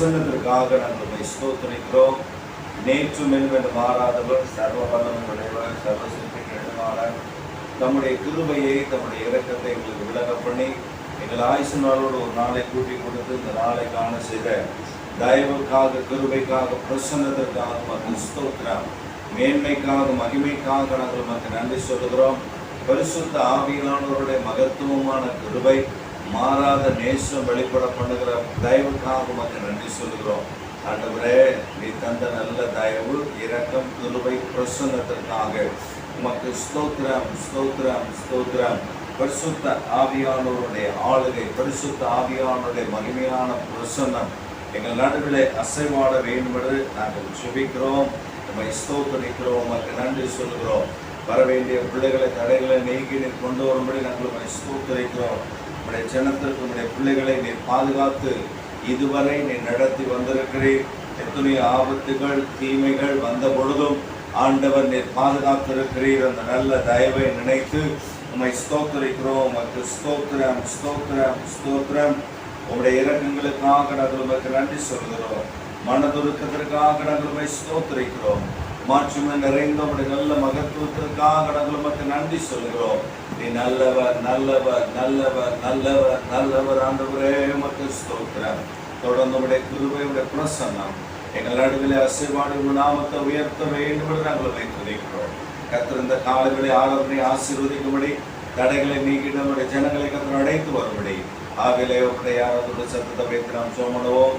பிரசன்னத்திற்காக நாங்கள் ஸ்தோத்திரிக்கிறோம். நேற்றும் என்று மாறாதவர், சர்வ வல்லமை உடையவர், சர்வ சிற்பிக்கு எழுமாளர், தம்முடைய கிருபையை தம்முடைய இரக்கத்தை எங்களுக்கு விலக பண்ணி எங்கள் ஆயுசு நாளோடு ஒரு நாளை கூட்டி கொடுத்து இந்த நாளை காண செய்த தயவுக்காக, கிருபைக்காக, பிரசன்னத்திற்காக மக்கள் ஸ்தோத்திரம். மேன்மைக்காக, மகிமைக்காக நாங்கள் மக்கள் நன்றி சொல்லுகிறோம். பரிசுத்த ஆவியானவருடைய மகத்துவமான கிருபை, மாறாத நேசம் வெளிப்பட பண்ணுகிற தயவுக்காக மக்கள் நன்றி சொல்லுகிறோம். ஆண்டவரே, நீ தந்த நல்ல தயவு, இரக்கம், கிருபை, பிரசன்னத்திற்காக உமக்கு ஸ்தோத்திரம், ஸ்தோத்திரம், ஸ்தோத்திரம். பரிசுத்த ஆவியானவருடைய ஆளுகை, பரிசுத்த ஆவியானவருடைய மகிமையான பிரசன்னம் எங்கள் நடுவிலே அசைவாட வேண்டும் என்று நாங்கள் ஜெபிக்கிறோம். நம்மை ஸ்தோத்திரிக்கிறோம், உமக்கு நன்றி சொல்லுகிறோம். வரவேண்டிய பிள்ளைகளை, தடைகளை நீக்கி நீர் கொண்டு வரும்படி நாங்கள் உம்மை ஸ்தோத்திரிக்கிறோம். உம்முடைய ஜனத்திற்கு, உம்முடைய பிள்ளைகளை நீர் பாதுகாத்து இதுவரை நீர் நடத்தி வந்திருக்கிறீர். எத்தனையோ ஆபத்துகள், தீமைகள் வந்த பொழுதும் ஆண்டவர் நீர் பாதுகாத்திருக்கிறீர். அந்த நல்ல தயவை நினைத்து உம்மை ஸ்தோத்திரிக்கிறோம். உமக்கு ஸ்தோத்திரம், ஸ்தோத்திரம், ஸ்தோத்திரம். உம்முடைய இரக்கங்களுக்காக நாங்கள் உமக்கு நன்றி சொல்கிறோம். மனதுருக்கத்திற்காக நாங்கள் உம்மை ஸ்தோத்திரிக்கிறோம். மாற்றுமை நிறைந்த உம்முடைய நல்ல மகத்துவத்திற்காக நாங்கள் உமக்கு நன்றி சொல்கிறோம். நீ நல்லவர், நல்லவர், நல்லவர், நல்லவர், நல்லவர். ஆண்டவரே, உமக்கு ஸ்தோத்திரம். தொடர்ந்து உம்முடைய கிருபை, உம்முடைய பிரசன்னம் எங்கள் நடுவில் அசைவாடி உங்கள் நாமத்தை உயர்த்த வேண்டும் என்று நாங்கள் வைத்திருக்கிறோம். கர்த்தர் இந்த காலங்களை ஆராதனை ஆசீர்வதிக்கும்படி, தடைகளை நீக்கி நம்முடைய ஜனங்களை கர்த்தர் அழைத்து வரும்படி ஆகலே உடைய ஆராதனை சத்தத்தை வைத்து நாம் சோமனுவோம்.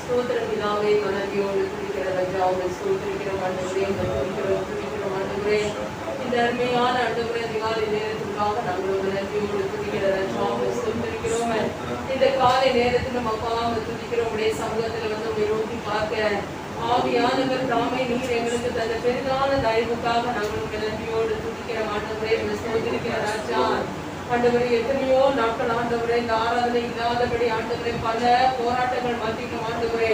ஸ்தோத்திரம் பிதாவே, மனதியோடு துதிக்கிற ராஜாவே, ஸ்தோத்திரிக்கிறோம் ஆண்டவரே, துதிக்கிறோம் ஆண்டவரே. இந்த அருமையான ஆண்டவரே அதிகாலை நேரத்துக்காக நாங்கள் ஒரு நன்றியோடு துதிக்கிற ராஜாவே, ஸ்தோத்திரிக்கிறோம். இந்த காலை நேரத்தில் அப்பா துதிக்கிறோம். உடைய சமூகத்தில் வந்து உங்களை நோக்கி பார்க்க ஆவியானவர் தாமே நீர் எங்களுக்கு தந்த பெரிதான தயவுக்காக நாங்கள் உங்கள் நன்றியோடு துதிக்கிற ஆண்டவரே, ஸ்தோத்திரிக்கிற ராஜா. ஆண்டவரே, எத்தனையோ நாட்கள் ஆண்டவரே இந்த ஆராதனை இல்லாதபடி ஆண்டவரே பல போராட்டங்கள் மத்தியும் ஆண்டவரே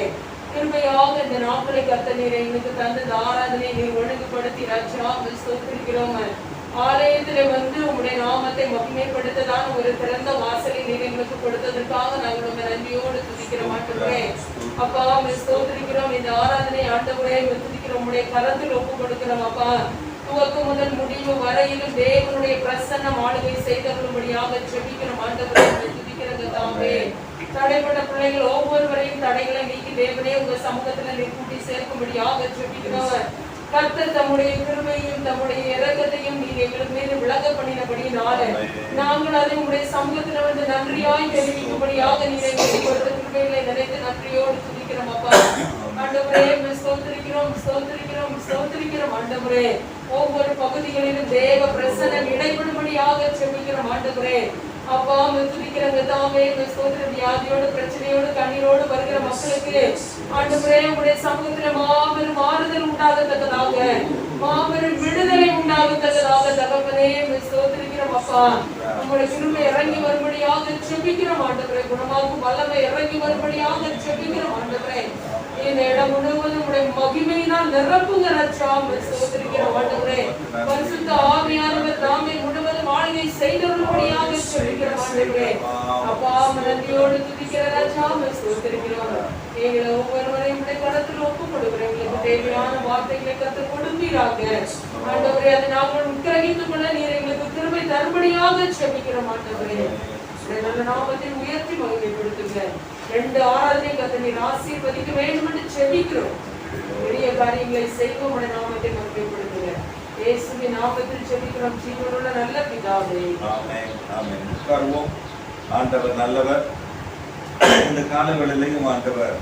கிருபையாக இந்த நாட்களை கர்த்தர் நீர் எங்களுக்கு தந்த இந்த ஆராதனை நீர் ஒழுங்குபடுத்தி ராஜா ஸ்தோத்திரிக்கிறோம். ஆலயத்திலே வந்து உங்களுடைய நாமத்தை மகிமைப்படுத்ததான ஒரு திறந்த வாசலை நீர் எங்களுக்கு கொடுத்ததற்காக நாங்கள் உங்க நன்றியோடு துதிக்கிறோம் ஆண்டவரே. அப்பா ஸ்தோத்திரிக்கிறோம். இந்த ஆராதனை ஆண்டவரே துதிக்கிறோம், உங்களுடைய கரத்தில் ஒப்பு கொடுக்கிறோம். அப்பா, துவக்கம் முதல் முடிவு வரையிலும் தேவனுடைய பிரசன்னம் ஆளுகை செய்தவர்களும்படியாக ஜெபிக்கிறோம் ஆண்டவரே, துதிக்கிறது தாமே. தடைப்பட்ட பிள்ளைகள் ஒவ்வொருவரையும் தடைகளை நீக்கி தேவனே உங்க சமூகத்துல நீர் கூட்டி சேர்க்கும்படியாக ஜெபிக்கிறோம். கர்த்தர் தம்முடைய கிருபையும் தம்முடைய இரக்கத்தையும் நீர் எங்களுக்கு மீது விளங்க பண்ணினபடியினால நாங்கள் அதை உங்களுடைய சமூகத்துல வந்து நன்றியாய் தெரிவிக்கும்படியாக நீர் எங்களுக்கு கொடுத்த கிருபைகளை நினைத்து நன்றியோடு துதிக்கிறோம். அப்பா ஆண்டவரே, ஸ்தோத்திரிக்கிறோம், ஸ்தோத்திரிக்கிறோம், ஸ்தோத்திரிக்கிறோம் ஆண்டவரே. ஒவ்வொரு பகுதிகளிலும் தேவ பிரசன்னம் இடைபடும்படியாக ஜெபிக்கிறோம் ஆண்டவரே. அப்பா துதிக்கிறங்க தாமே ஸ்தோத்திர. வியாதியோடு, பிரச்சனையோடு, கண்ணீரோடு வருகிற மக்களுக்கு ஆண்டவரே உங்களுடைய சமூகத்துல மாபெரும் மாறுதல் உண்டாகத்தக்கதாக, மாபெரும் விடுதலை உண்டாகத்தக்கதாக தகப்பனே ஸ்தோத்திரிக்கிறோம். அப்பா, உங்களுடைய கிருபை இறங்கி வரும்படியாக ஜெபிக்கிறோம் ஆண்டவரே. குணமாக்கும் வல்லமை இறங்கி வரும்படியாக ஜெபிக்கிறோம் ஆண்டவரே. இந்த இடம் முழுவதும் உடைய மகிமையினால் நிரப்புங்க ராஜா ஸ்தோத்திரிக்கிறோம் ஆண்டவரே. பரிசுத்த ஆவியானவர் தாமே முழுவதும் ஆளுகை செய்தவர்களும்படியாக ஜெபிக்கிறோம் ஆண்டவரே. அப்பா நன்றியோடு துதிக்கிற ராஜா ஸ்தோத்திரிக்கிறோம். எங்களை ஒவ்வொருவரையும் உடைய கரத்தில் ஒப்பு கொடுக்கிறோம். எங்களுக்கு தேவையான வார்த்தைகளை கற்றுக் கொடுப்பீராக ஆண்டவரே. அதை நாங்கள் உட்கிரகித்துக் கொள்ள நீர் எங்களுக்கு கிருபை தரும்படியாக ஜெபிக்கிறோம் ஆண்டவரே. நல்ல நாமத்தை உயர்த்தி மகிமைப்படுத்துங்க. 2 ஆராதனை கர்த்தர் நீர் ஆசீர்வதிக்க வேண்டும் என்று ஜெபிக்கிறோம். பெரிய காரியங்களை செய்வோம். உடைய நாமத்தை மகிமைப்படுத்துங்க. இயேசுவின் நாமத்தில் ஜெபிக்கிறோம் ஜீவனுள்ள நல்ல பிதாவே, ஆமென், ஆமென். உட்காருவோம். ஆண்டவர் நல்லவர். இந்த காலங்களிலேயும் ஆண்டவர்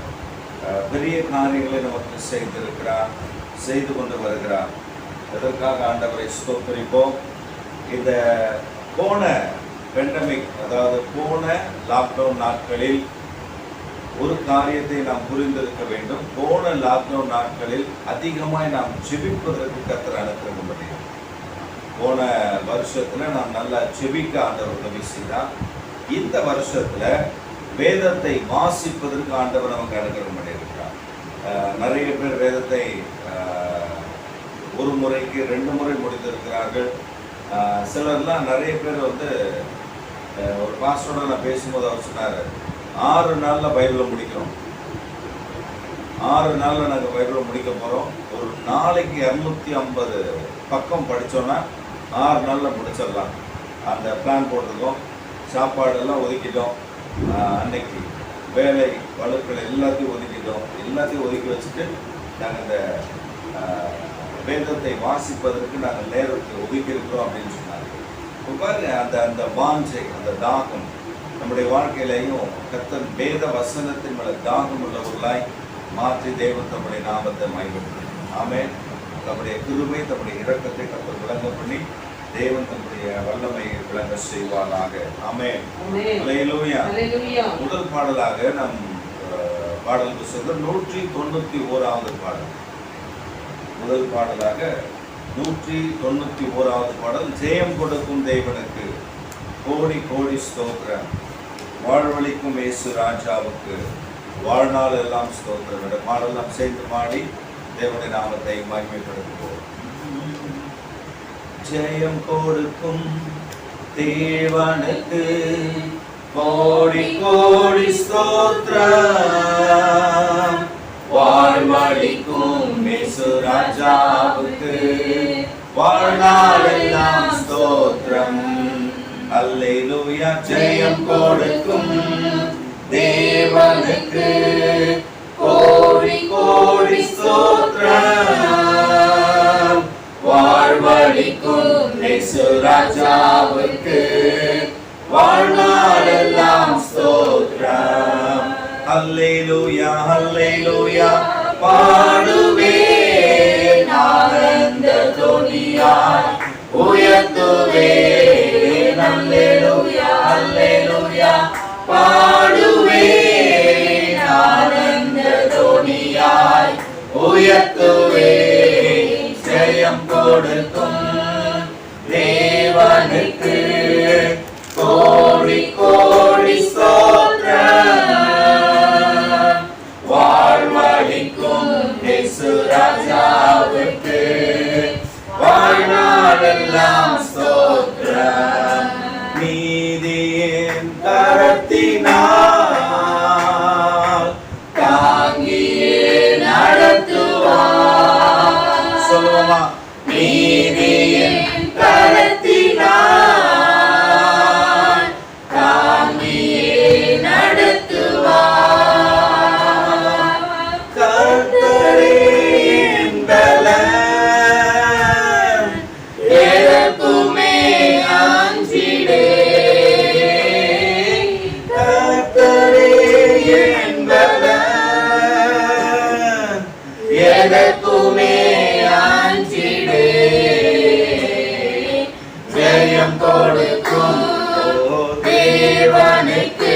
பெரிய காரியங்களை நமக்கு செய்திருக்கிறார், செய்து கொண்டு வருகிறார். இதற்காக ஆண்டவரை ஸ்தோத்திரிப்போம். இந்த போன பெண்டமிக், அதாவது போன லாக்டவுன் நாட்களில் ஒரு காரியத்தை நாம் புரிந்திருக்க வேண்டும். போன லாக்டவுன் நாட்களில் அதிகமாய் நாம் ஜெபிப்பதற்கு கர்த்தர் அனுக்கிரகம் பண்ணினார். போன வருஷத்துல நாம் நல்லா ஜெபிக்க ஆண்டவர் உதவி செய்தார். இந்த வருஷத்துல வேதத்தை வாசிப்பதற்கு ஆண்டவர் நமக்கு அனுக்கிரகம் பண்ணியிருக்கிறார். நிறைய பேர் வேதத்தை ஒரு முறைக்கு 2 முறை முடித்திருக்கிறார்கள். சிலர்லாம் நிறைய பேர் வந்து ஒரு பாஸ்டரோட நான் பேசும்போது அவர் சொன்னார், 6 நாளில் பைபிளை முடிக்கிறோம். 6 நாளில் நாங்கள் பைபிள் முடிக்க போகிறோம். ஒரு நாளைக்கு 250 பக்கம் படித்தோன்னா 6 நாளில் முடிச்சிடலாம். அந்த பிளான் போட்டிருக்கோம். சாப்பாடெல்லாம் ஒதுக்கிட்டோம். அன்னைக்கு வேலை வழக்குகள் எல்லாத்தையும் ஒதுக்கிட்டோம். எல்லாத்தையும் ஒதுக்கி வச்சுட்டு நாங்கள் இந்த வேதத்தை வாசிப்பதற்கு நாங்கள் நேரத்தை ஒதுக்கி இருக்கிறோம் அப்படின்னு சொன்னாங்க. பாருங்க, அந்த அந்த வாஞ்சை, அந்த தாகம் நம்முடைய வாழ்க்கையிலையும் கர்த்தர் வேத வசனத்தின் மேல தாகம் உள்ளவர்களாய் மாற்றி தேவன் தம்முடைய நாமத்தை மகிமைப்படுத்தும். ஆமென். தம்முடைய கிருபை, தம்முடைய இரக்கத்தை கர்த்தர் விளங்க பண்ணி தேவன் தம்முடைய வல்லமையை விளங்க செய்வாராக. ஆமென். அல்லேலூயா. முதல் பாடலாக நம் பாடல் புத்தகம் 191வது பாடல். முதல் பாடலாக 191வது பாடல். ஜெயம் கொடுக்கும் தேவனுக்கு கோடி கோடி ஸ்தோத்திரம், வாழ்வழிக்கும் இயேசு ராஜாவுக்கு வாழ்நாள் எல்லாம் ஸ்தோத்திரம். இந்த பாடலாம் சேர்ந்து பாடி தேவனுடைய நாமத்தை மகிமைப்படுத்துவோம். ஜெயம் கொடுக்கும் தேவனுக்கு கோடி கோடி ஸ்தோத்திரம், வாழ்வழிக்கும் இயேசு ராஜாவுக்கு வாழ்நாள் எல்லாம் ஸ்தோத்திரம். அல்லேலூயா. ஜெயம் கொடுக்கும் தேவனுக்கு கோடி கோடி ஸ்தோத்திரம், வாழ்வழிக்கும் இயேசு ராஜாவுக்கு வாழ்நாள் எல்லாம் ஸ்தோத்திரம். அல்லேலூயா அல்லேலூயா. பாடுவேன் ஆனந்த துணியாய் உயர்த்துவேன். அல்லேலூயா அல்லேலூயா. பாடுவேன் ஆனந்த துணியாய் உயர்த்துவேன். ஜெயம் கொடுக்கும் தேவனுக்கு கோடி கோடி ஸ்தோத்திரம், வாழ்வழிக்கும் இயேசு ராஜாவுக்கு வாழ்நாளெல்லாம் ஸ்தோத்திரம். நீதியின் கரத்தினால் தாங்கியே நடத்துவார். சொல்லுவோமா? நீதியின் கரத்தினால் தாங்கியே நடத்துவார். கர்த்தரே என் பலன், எதற்குமே அஞ்சிடேன். கர்த்தரே என் பலன், எதற்குமே அஞ்சிடேன். ஜெயம் கொடுக்கும் தேவனுக்கு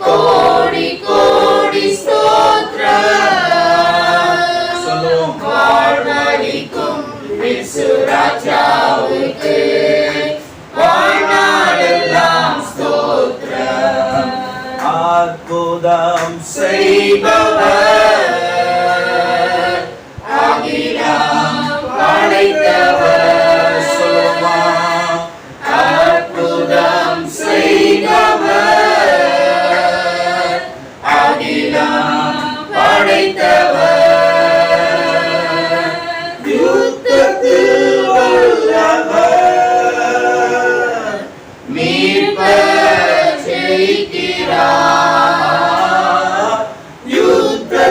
கோடி கோடி ஸ்தோத்திரம், சொல்லுவோம். வாழ்வழிக்கும் இயேசு ராஜாவுக்கு வாழ்நாளெல்லாம் ஸ்தோத்திரம். அற்புதம் செய்பவர், அகிலம் படைத்தவர். சொல்லுமா? அற்புதம் செய்பவர், அகிலம் படைத்தவர். யுத்தத்தில் வல்லவர், மீட்பர் ஜெயிக்கிறார். யுத்தத்தில்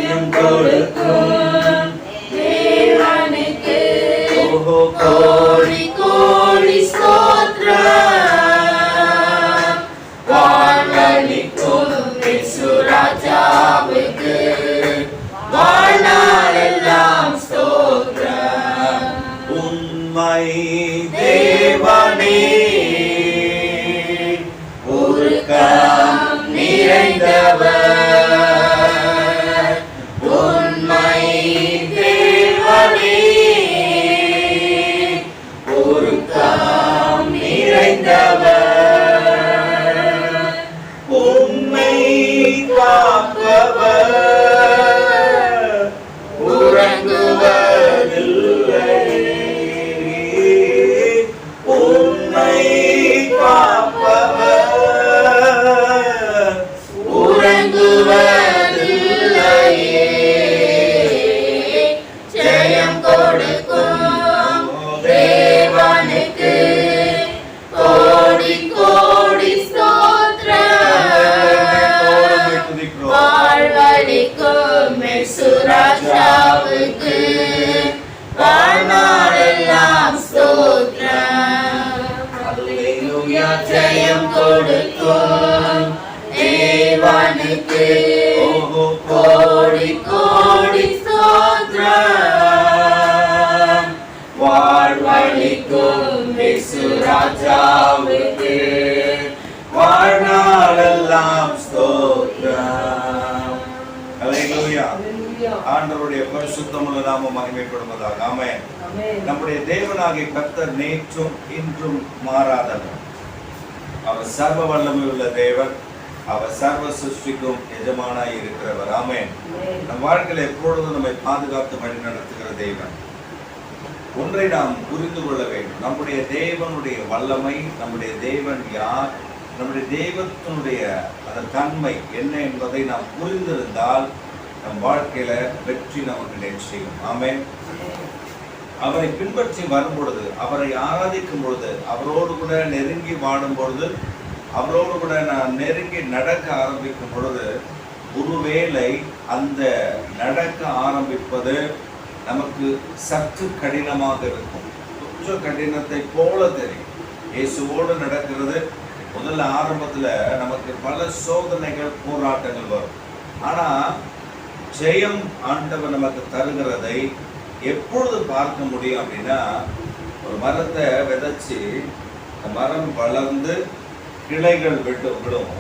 ஜெயம் கொடுக்கும் தேவனுக்கு ஓஹோ கோடி கோடி ஸ்தோத்திரம். வாழ்வளிக்கும் இயேசு ராஜாவுக்கு வாழ்நாளெல்லாம் ஸ்தோத்திரம். உம்மை தேவனே உருக்கம் நிறைந்தவர், உண்மை தேவனே உருக்கம் நிறைந்தவர், உம்மை காப்பவர் உறங்குவதில்லை. உம்மை காப்பவர் உறங்குவதில்லையே. ஜெயம் கொடுக்கும் தேவனுக்கு கோடி கோடி ஸ்தோத்திரம். வாழ்வளிக்கும் இயேசு ராஜாவுக்கு வாழ்நாளெல்லாம் ஸ்தோத்திரம். அல்லேலூயா. ஜெயம் கொடுக்கும் தேவனுக்கு கோடி கோடி ஸ்தோத்திரம். வாழ்வளிக்கும் இயேசு ராஜாவுக்கு வாழ்நாளெல்லாம் ஸ்தோத்திரம். அல்லேலூயா. ஆண்டவருடைய பரிசுத்தமுள்ள நாமம் மகிமைப்படுவதாக. ஆமென். நம்முடைய தேவனாகிய கர்த்தர் நேற்றும் இன்றும் மாறாதவர். அவர் சர்வ வல்லமை உள்ள தேவன். அவர் சர்வ சிருஷ்டிக்கும் எஜமானாய் இருக்கிறவர். ஆமென். நம் வாழ்க்கையில் எப்பொழுதும் நம்மை பாதுகாத்து வழி நடத்துகிற தேவன். ஒன்றை நாம் புரிந்து கொள்ள வேண்டும். நம்முடைய தேவனுடைய வல்லமை, நம்முடைய தேவன் யார், நம்முடைய தெய்வத்தினுடைய அந்த தன்மை என்ன என்பதை நாம் புரிந்திருந்தால் நம் வாழ்க்கையில வெற்றி நமக்கு நிச்சயம். ஆமென். அவரை பின்பற்றி வரும் பொழுது, அவரை ஆராதிக்கும் பொழுது, அவரோடு கூட நெருங்கி வாடும் பொழுது, அவரோடு கூட நான் நெருங்கி நடக்க ஆரம்பிக்கும் பொழுது, ஒருவேளை அந்த நடக்க ஆரம்பிப்பது நமக்கு சற்று கடினமாக இருக்கும். கொஞ்சம் கடினத்தை போல தெரியும். இயேசுவோடு நடக்கிறது முதல்ல ஆரம்பத்துல நமக்கு பல சோதனைகள் போராட்டங்கள் வரும். ஆனா ஜெயம் ஆண்டவர் நமக்கு தருகிறதை எப்பொழுது பார்க்க முடியும் அப்படின்னா, ஒரு மரத்தை விதைச்சு மரம் வளர்ந்து கிளைகள் விடும்.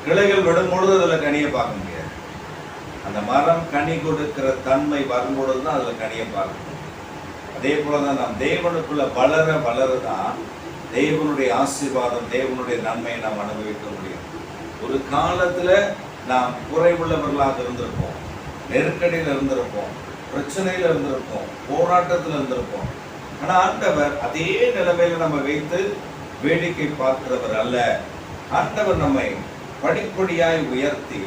கிளைகள் விடும் பொழுது அதுல கனியை பார்க்க முடியாது. அந்த மரம் கனி கொடுக்கிற தன்மை வரும்பொழுது தான் அதுல கனியை பார்க்கணும். அதே போலதான் நாம் தேவனுக்குள்ள வளர வளரதான் தேவனுடைய ஆசீர்வாதம், தேவனுடைய நன்மையை நாம் அனுபவிக்க முடியும். ஒரு காலத்துல நாம் குறைவுள்ளவர்களாக இருந்திருப்போம், நெருக்கடியில் இருந்திருப்போம், பிரச்சனையில இருந்திருப்போம், போராட்டத்தில் இருந்திருப்போம். ஆனா ஆண்டவர் அதே நிலைமையில நம்ம வைத்து வேடிக்கை பார்க்கிறவர் அல்ல. ஆண்டவர் நம்மை படிப்படியாய் உயர்த்தி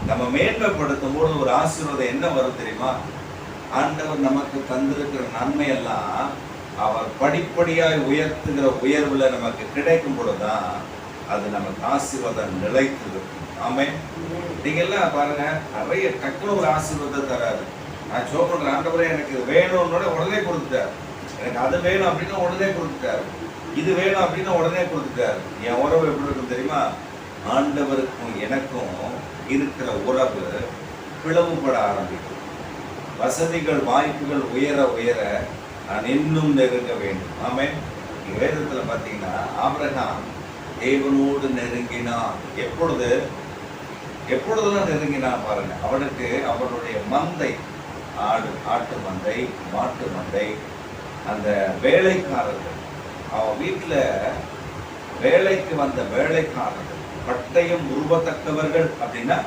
நம்ம மேன்மைப்படுத்தும் போது ஒரு ஆசீர்வாதம் என்ன வரும் தெரியுமா? ஆண்டவர் நமக்கு தந்திருக்கிற நன்மை எல்லாம் அவர் படிப்படியாய் உயர்த்துகிற உயர்வுல நமக்கு கிடைக்கும் பொழுதுதான் அது நமக்கு ஆசீர்வாதம் நிலைத்து. ஆமென். நீங்க எல்லாம் பாருங்க, நிறைய டக்குனு ஒரு ஆசீர்வாதம் தராது. நான் சொல்றேன், ஆண்டவரே எனக்கு இது வேணும்னோட உடனே கொடுத்துட்டாரு. எனக்கு அது வேணும் அப்படின்னா உடனே கொடுத்துட்டாரு. இது வேணும் அப்படின்னா உடனே கொடுத்துட்டாரு. என் உறவு எப்படி இருக்கும் தெரியுமா? ஆண்டவருக்கும் எனக்கும் இருக்கிற உறவு பிளவுபட ஆரம்பிக்கும். வசதிகள் வாய்ப்புகள் உயர உயர நான் இன்னும் நெருங்க வேண்டும். ஆமென். வேதத்துல பாத்தீங்கன்னா ஆபிரகாம் தேவனோடு நெருங்கினான். எப்பொழுதெல்லாம் நெருங்கினான் பாருங்க. அவனுக்கு அவனுடைய மந்தை, ஆட்டு மந்தை, மாட்டு மந்தை, அந்த வேலைக்காரர்கள், அவன் வீட்டுல வேலைக்கு வந்த வேலைக்காரர்கள், பட்டயம் உருவத்தக்கவர்கள் அப்படின்னா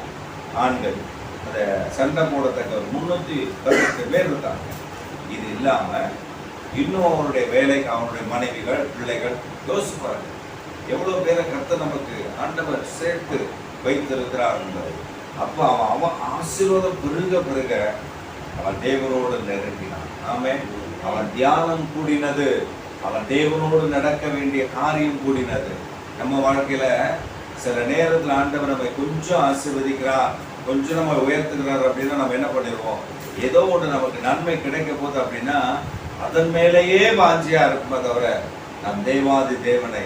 ஆண்கள், அதை சண்டை போடத்தக்கவர் 310 பேர் இருக்காங்க. இது இல்லாம இன்னும் அவனுடைய வேலைக்கு அவனுடைய மனைவிகள், பிள்ளைகள். யோசிப்பாரு எவ்வளவு பேரை கர்த்தர் நமக்கு ஆண்டவர் சேர்த்து வைத்திருக்கிறார் என்பது. அப்ப அவன் ஆசீர்வாதம் பெருக அவன் தேவனோடு நெருங்கினான். ஆமென். அவன் தியானம் கூடினது, அவன் தேவனோடு நடக்க வேண்டிய காரியம் கூடினது. நம்ம வாழ்க்கையில சில நேரத்தில் ஆண்டவர் நம்மை கொஞ்சம் ஆசீர்வதிக்கிறார், கொஞ்சம் நம்ம உயர்த்துக்கிறார் அப்படின்னா நம்ம என்ன பண்ணிடுவோம், ஏதோ ஒன்று நமக்கு நன்மை கிடைக்க போகுது அப்படின்னா அதன் மேலேயே வாஞ்சியா இருக்குமே தவிர நம் தேவாதி தேவனை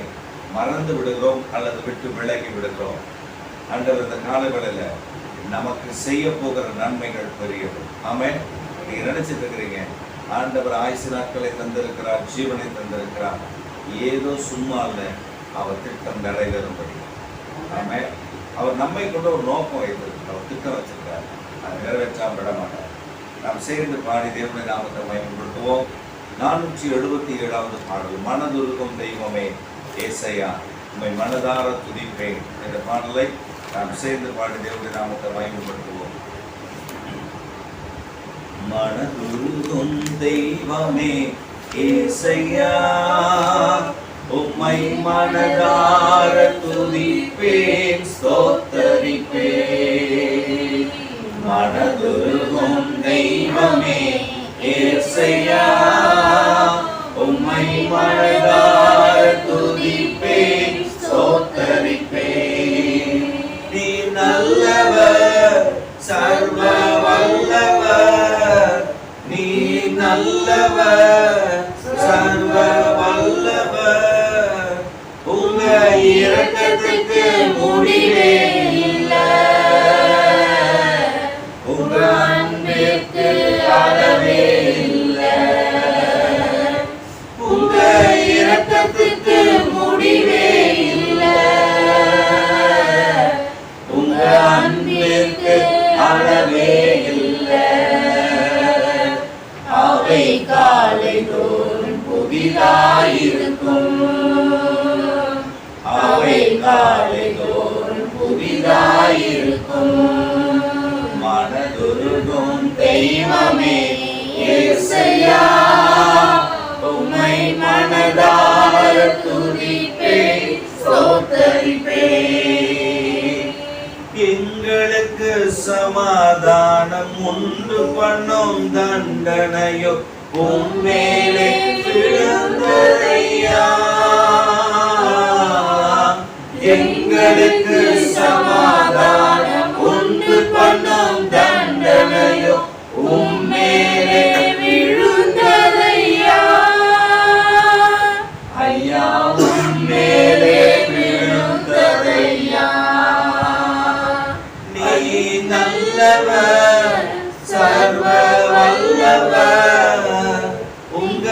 மறந்து விடுகிறோம் அல்லது விட்டு விலகி விடுகிறோம். ஆண்டவர் இந்த காலங்களில் நமக்கு செய்ய போகிற நன்மைகள் பெரியது. ஆமென். நீங்க நினைச்சிட்டு இருக்கிறீங்க ஆண்டவர் ஆயுசு நாட்களை தந்திருக்கிறார், ஜீவனை தந்திருக்கிறார், ஏதோ சும்மா இல்லை, அவர் திட்டம் நிறைவேறும்படி. ஆமென். அவர் நம்மை கொண்டு ஒரு நோக்கம் வைத்திருக்கு, அவர் திட்டம் வச்சிருக்கார், அதை நிறைவேற்றாமல் விட மாட்டார். நாம் சேர்ந்து பாடி தேவனுடைய நாமத்தை மகிமைப்படுத்துவோம். 477வது பாடல், மனதுருகும் தெய்வமே ஏசையா உம்மை மனதார துதிப்பேன் என்ற பாடலை நாம் சேர்ந்து பாடி தேவனுடைய நாமத்தை மகிமைப்படுத்துவோம். மனதுருகும் தெய்வமே ஏசையா உம்மை மனதார துதிப்பேன் ஸ்தோத்தரிப்பேன். மனதுருகும் தெய்வமே ஏசையா உம்மை மனதார துதிப்பேன் ஸ்தோத்தரிப்பேன். நீ நல்லவர், சர்வ வல்லவர், நீ நல்லவர், சர்வ வல்லவர், உங்க இரக்கத்துக்கு முடிவே இல்லை, உங்க அன்பிற்கு அளவே இல்லை, உங்க இரக்கத்துக்கு முடிவே இல்லை, உங்க அன்பிற்கு அளவே இல்லை. அவை காலை தோறும் புதிதாயிருக்கும், அவை காலை தோறும் புதிதாயிருக்கும். மனதுருகும் தெய்வமே ஏசையா உம்மை மனதார துதிப்பேன் ஸ்தோத்தரிப்பேன். எங்களுக்கு சமாதானம் உண்டு பண்ணும் தண்டனையோ உம்மேலே விழுந்ததையா. எங்களுக்கு சமாதானம் உண்டு பண்ணும் தண்டனையோ உம்மேலே விழுந்ததையா. ஐயா உம்மேலே விழுந்ததையா. நீ நல்லவர், சர்வ வல்லவர், உங்க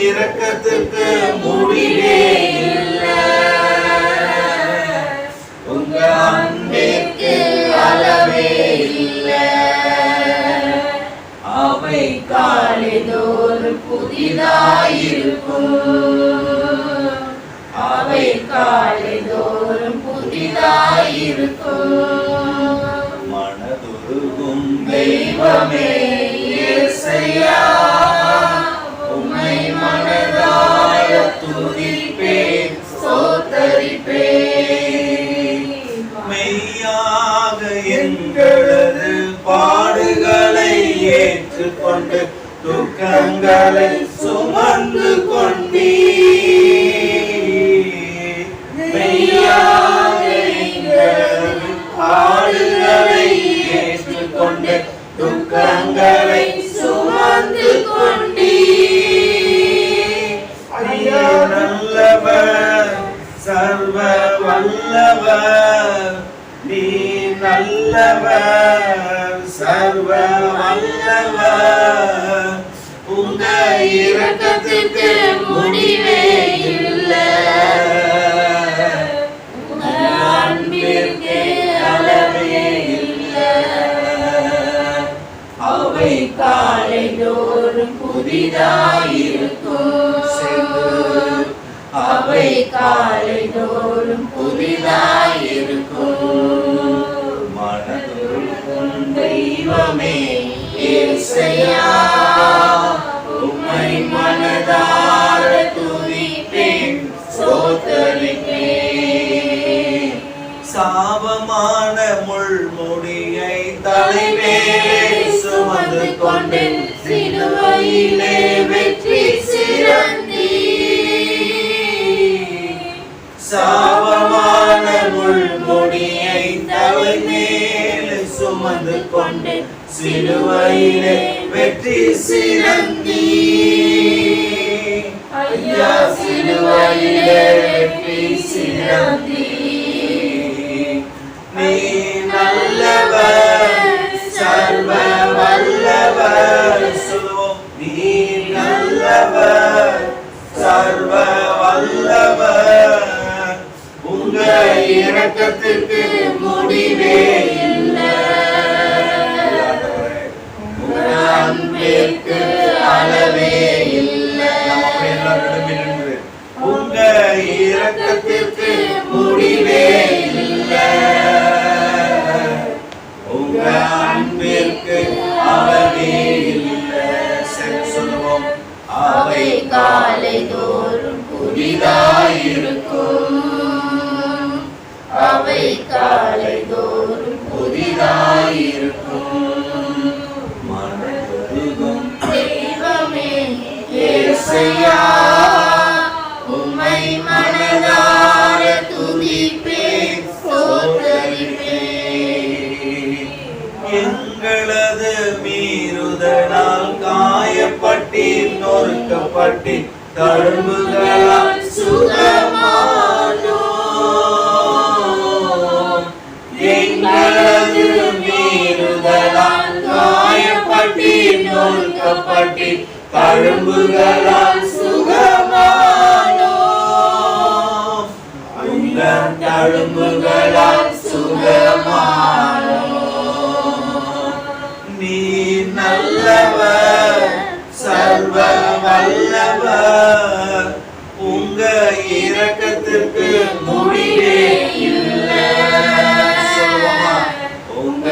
இரக்கத்துக்கு முடிவே இல்லை, உங்க அன்பிற்கு அளவே இல்லை. அவை காலை தோறும் புதிதாயிருக்கும், அவை காலை தோறும் புதிதாயிருக்கும். மனதுருகும் தெய்வமே ஏசையா உம்மை மனதார துதிப்பேன் ஸ்தோத்தரிப்பேன். மெய்யாக எங்களது பாடுகளை ஏற்றுக்கொண்டு துக்கங்களை சுமந்து கொண்டீர். மெய்யாக எங்களது பாடுகளை ஏற்றுக்கொண்டு துக்கங்களை சுமந்து கொண்டீர். ஐயா நல்லவர், சர்வ வல்லவர், நீ நல்லவர், சர்வ வல்லவர், உங்க இரக்கத்துக்கு முடிவே இல்லை, உங்க அன்பிற்கு அளவே இல்லை. அவை காலை தோறும் புதிதாயிருக்கும், அவை காலை தோறும் புதிதாயிருக்கும். மனதுருகும் தெய்வமே ஏசையா உம்மை மனதார துதிப்பேன் ஸ்தோத்தரிப்பேன். சாபமான முள்முடியை தலைமேலே சுமந்து கொண்டு சிலுவையிலே வெற்றி சிறந்தீர். சாபமான முள்முடியை தலைமேலே சுமந்து சுமந்து கொண்டு சிலுவையிலே வெற்றி சிறந்தி. ஐயா சிலுவையிலே வெற்றி சிறந்தி. நீ நல்லவர் சர்வ வல்லவர். சொல்லுவோம், நீ நல்லவர் சர்வ வல்லவர். உங்க இரக்கத்துக்கு முடிவே இல்லை. உங்க அன்பிற்கு அளவே இல்லை. உங்க இரக்கத்திற்கு முடிவே இல்லை. உங்க அன்பிற்கு அளவே இல்லை. சரி சொல்லுவோம், அவை காலை தோறும் புதிதாயிருக்கும். அவை காலை தோறும் புதிதாயிருக்கும். மனதுருகும் தெய்வமே இயேசையா, உம்மை மனதார துதிப்பேன் ஸ்தோத்தரிப்பேன். எங்களது மீறுதலால் காயப்பட்டீர், நொறுக்கப்பட்டீர், தழும்புகளால் சுகமானோம். எங்களது மீறுதலால் காயப்பட்டீர், நொறுக்கப்பட்டீர், தழும்புகளால் சுகமானோம். உங்கள் தழும்புகளால் சுகமானோம். நீ நல்லவர் சர்வ வல்லவர். உங்க இரக்கத்திற்கு முடிவே இல்லை. உங்க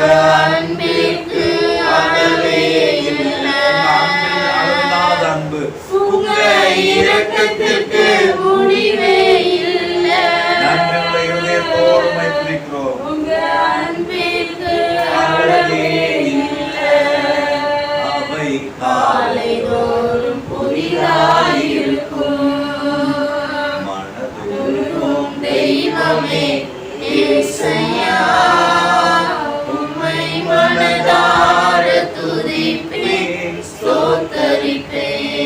அன்பிற்கு அளவே இல்லை. அளவில்லாத அன்பு. உங்க இரக்கத்திற்கு முடிவே இல்லை. நன்றியுள்ள இதயத்தோடு மைத்திருக்கிறோம். உங்க அன்பிற்கு அளவே இல்லை. அவை காலை தோறும் புதிதாயிருக்கும். மனதுருகும் தெய்வமே இயேசையா, உம்மை மனதார துதிப்பேன் ஸ்தோத்தரிப்பேன்.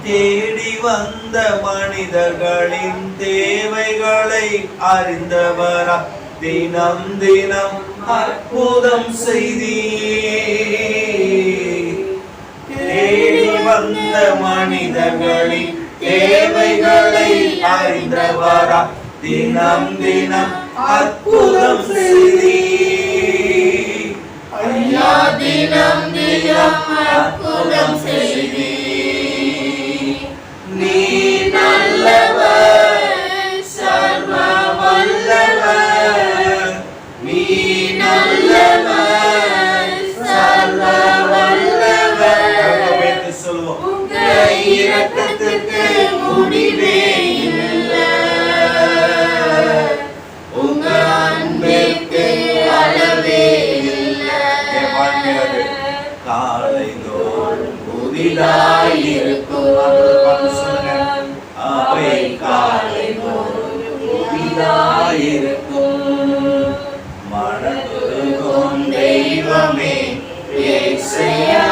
தேடி வந்த மனிதர்களின் தேவைகளை அறிந்தவரா, தினம் தினம் அற்புதம் செய்தீர். தேடி வந்த மனிதர்களின் தேவைகளை அறிந்தவரா, தினம் தினம் அற்புதம் செய்தீர். ஐயா தினம் தினம் அற்புதம் செய்தீர். நீ நல்லவர் சர்வ வல்லவர். நீ நல்லவர் சர்வ வல்லவர். சொல்லுவோம், உங்க இரக்கத்துக்கு முடிவே இல்லை. உங்க அன்பிற்கு அளவே இல்லை. என் வாழ்க்கையில காலை தோறும் புதிதாயிருக்கும். அவை காலை தோறும் புதிதாயிருக்கும். மனதுருகும் தெய்வமே இயேசையா,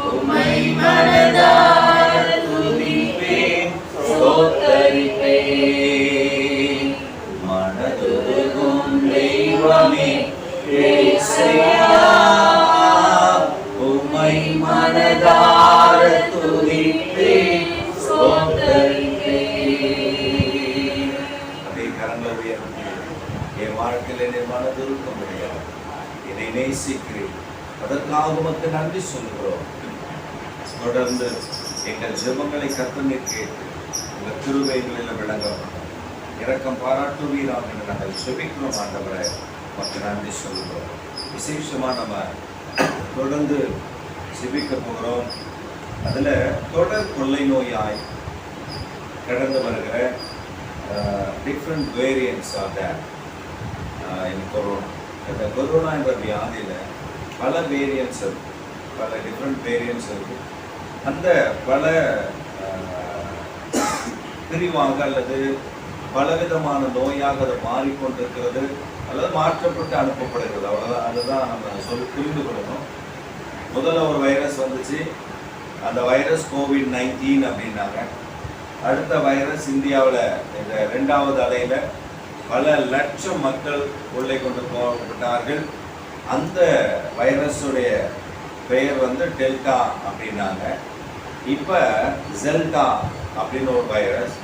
உம்மை மனதார துதிப்பேன் ஸ்தோத்தரிப்பேன். மனதுருகும் தெய்வமே இயேசையா, உம்மை மனதார துதிப்பேன் ஸ்தோத்தரிப்பேன். அதே கரங்களை உயர்த்தி, என் வாழ்க்கையில் என்னை மனதுருக்க முடியாது, என்னை நேசிக்கிறேன், அதற்காக உமக்கு நன்றி சொல்கிறோம். தொடர்ந்து எங்கள் ஜெபங்களை கர்த்தர் கேட்டு உங்கள் கிருபைகளில் விளங்க இரக்கம் பாராட்டுவீராக என்று நாங்கள் ஜெபிக்கிறோம். ஆண்டவரை உமக்கு நன்றி சொல்கிறோம். விசேஷமா நம்ம தொடர்ந்து ஜெபிக்க போகிறோம். அதுல தொடர் கொள்ளை நோயாய் கடந்து வருகிற different variants of that in corona. இந்த கொரோனா என்ற வியாதியில் பல வேரியன்ட்ஸ் இருக்கு, பல டிஃப்ரெண்ட் வேரியன்ட்ஸ் இருக்கு. அந்த பல பிரிவாக அல்லது பலவிதமான நோயாக அதை மாறிக்கொண்டிருக்கிறது. அல்லது மாற்றப்பட்டு அனுப்பப்படுகிறது. அவ்வளோதான். அதுதான் நம்ம சொல்லி புரிந்து கொள்ளணும். முதல்ல ஒரு வைரஸ் வந்துச்சு, அந்த வைரஸ் COVID-19 அப்படின்னாங்க. அடுத்த வைரஸ் இந்தியாவில் இந்த 2வது அலையில் பல லட்சம் மக்கள் உள்ளே கொண்டு போகப்பட்டார்கள். அந்த வைரஸுடைய பெயர் வந்து டெல்டா அப்படின்னாங்க. இப்போ ஜெல்டா அப்படின்னு ஒரு வைரஸ்,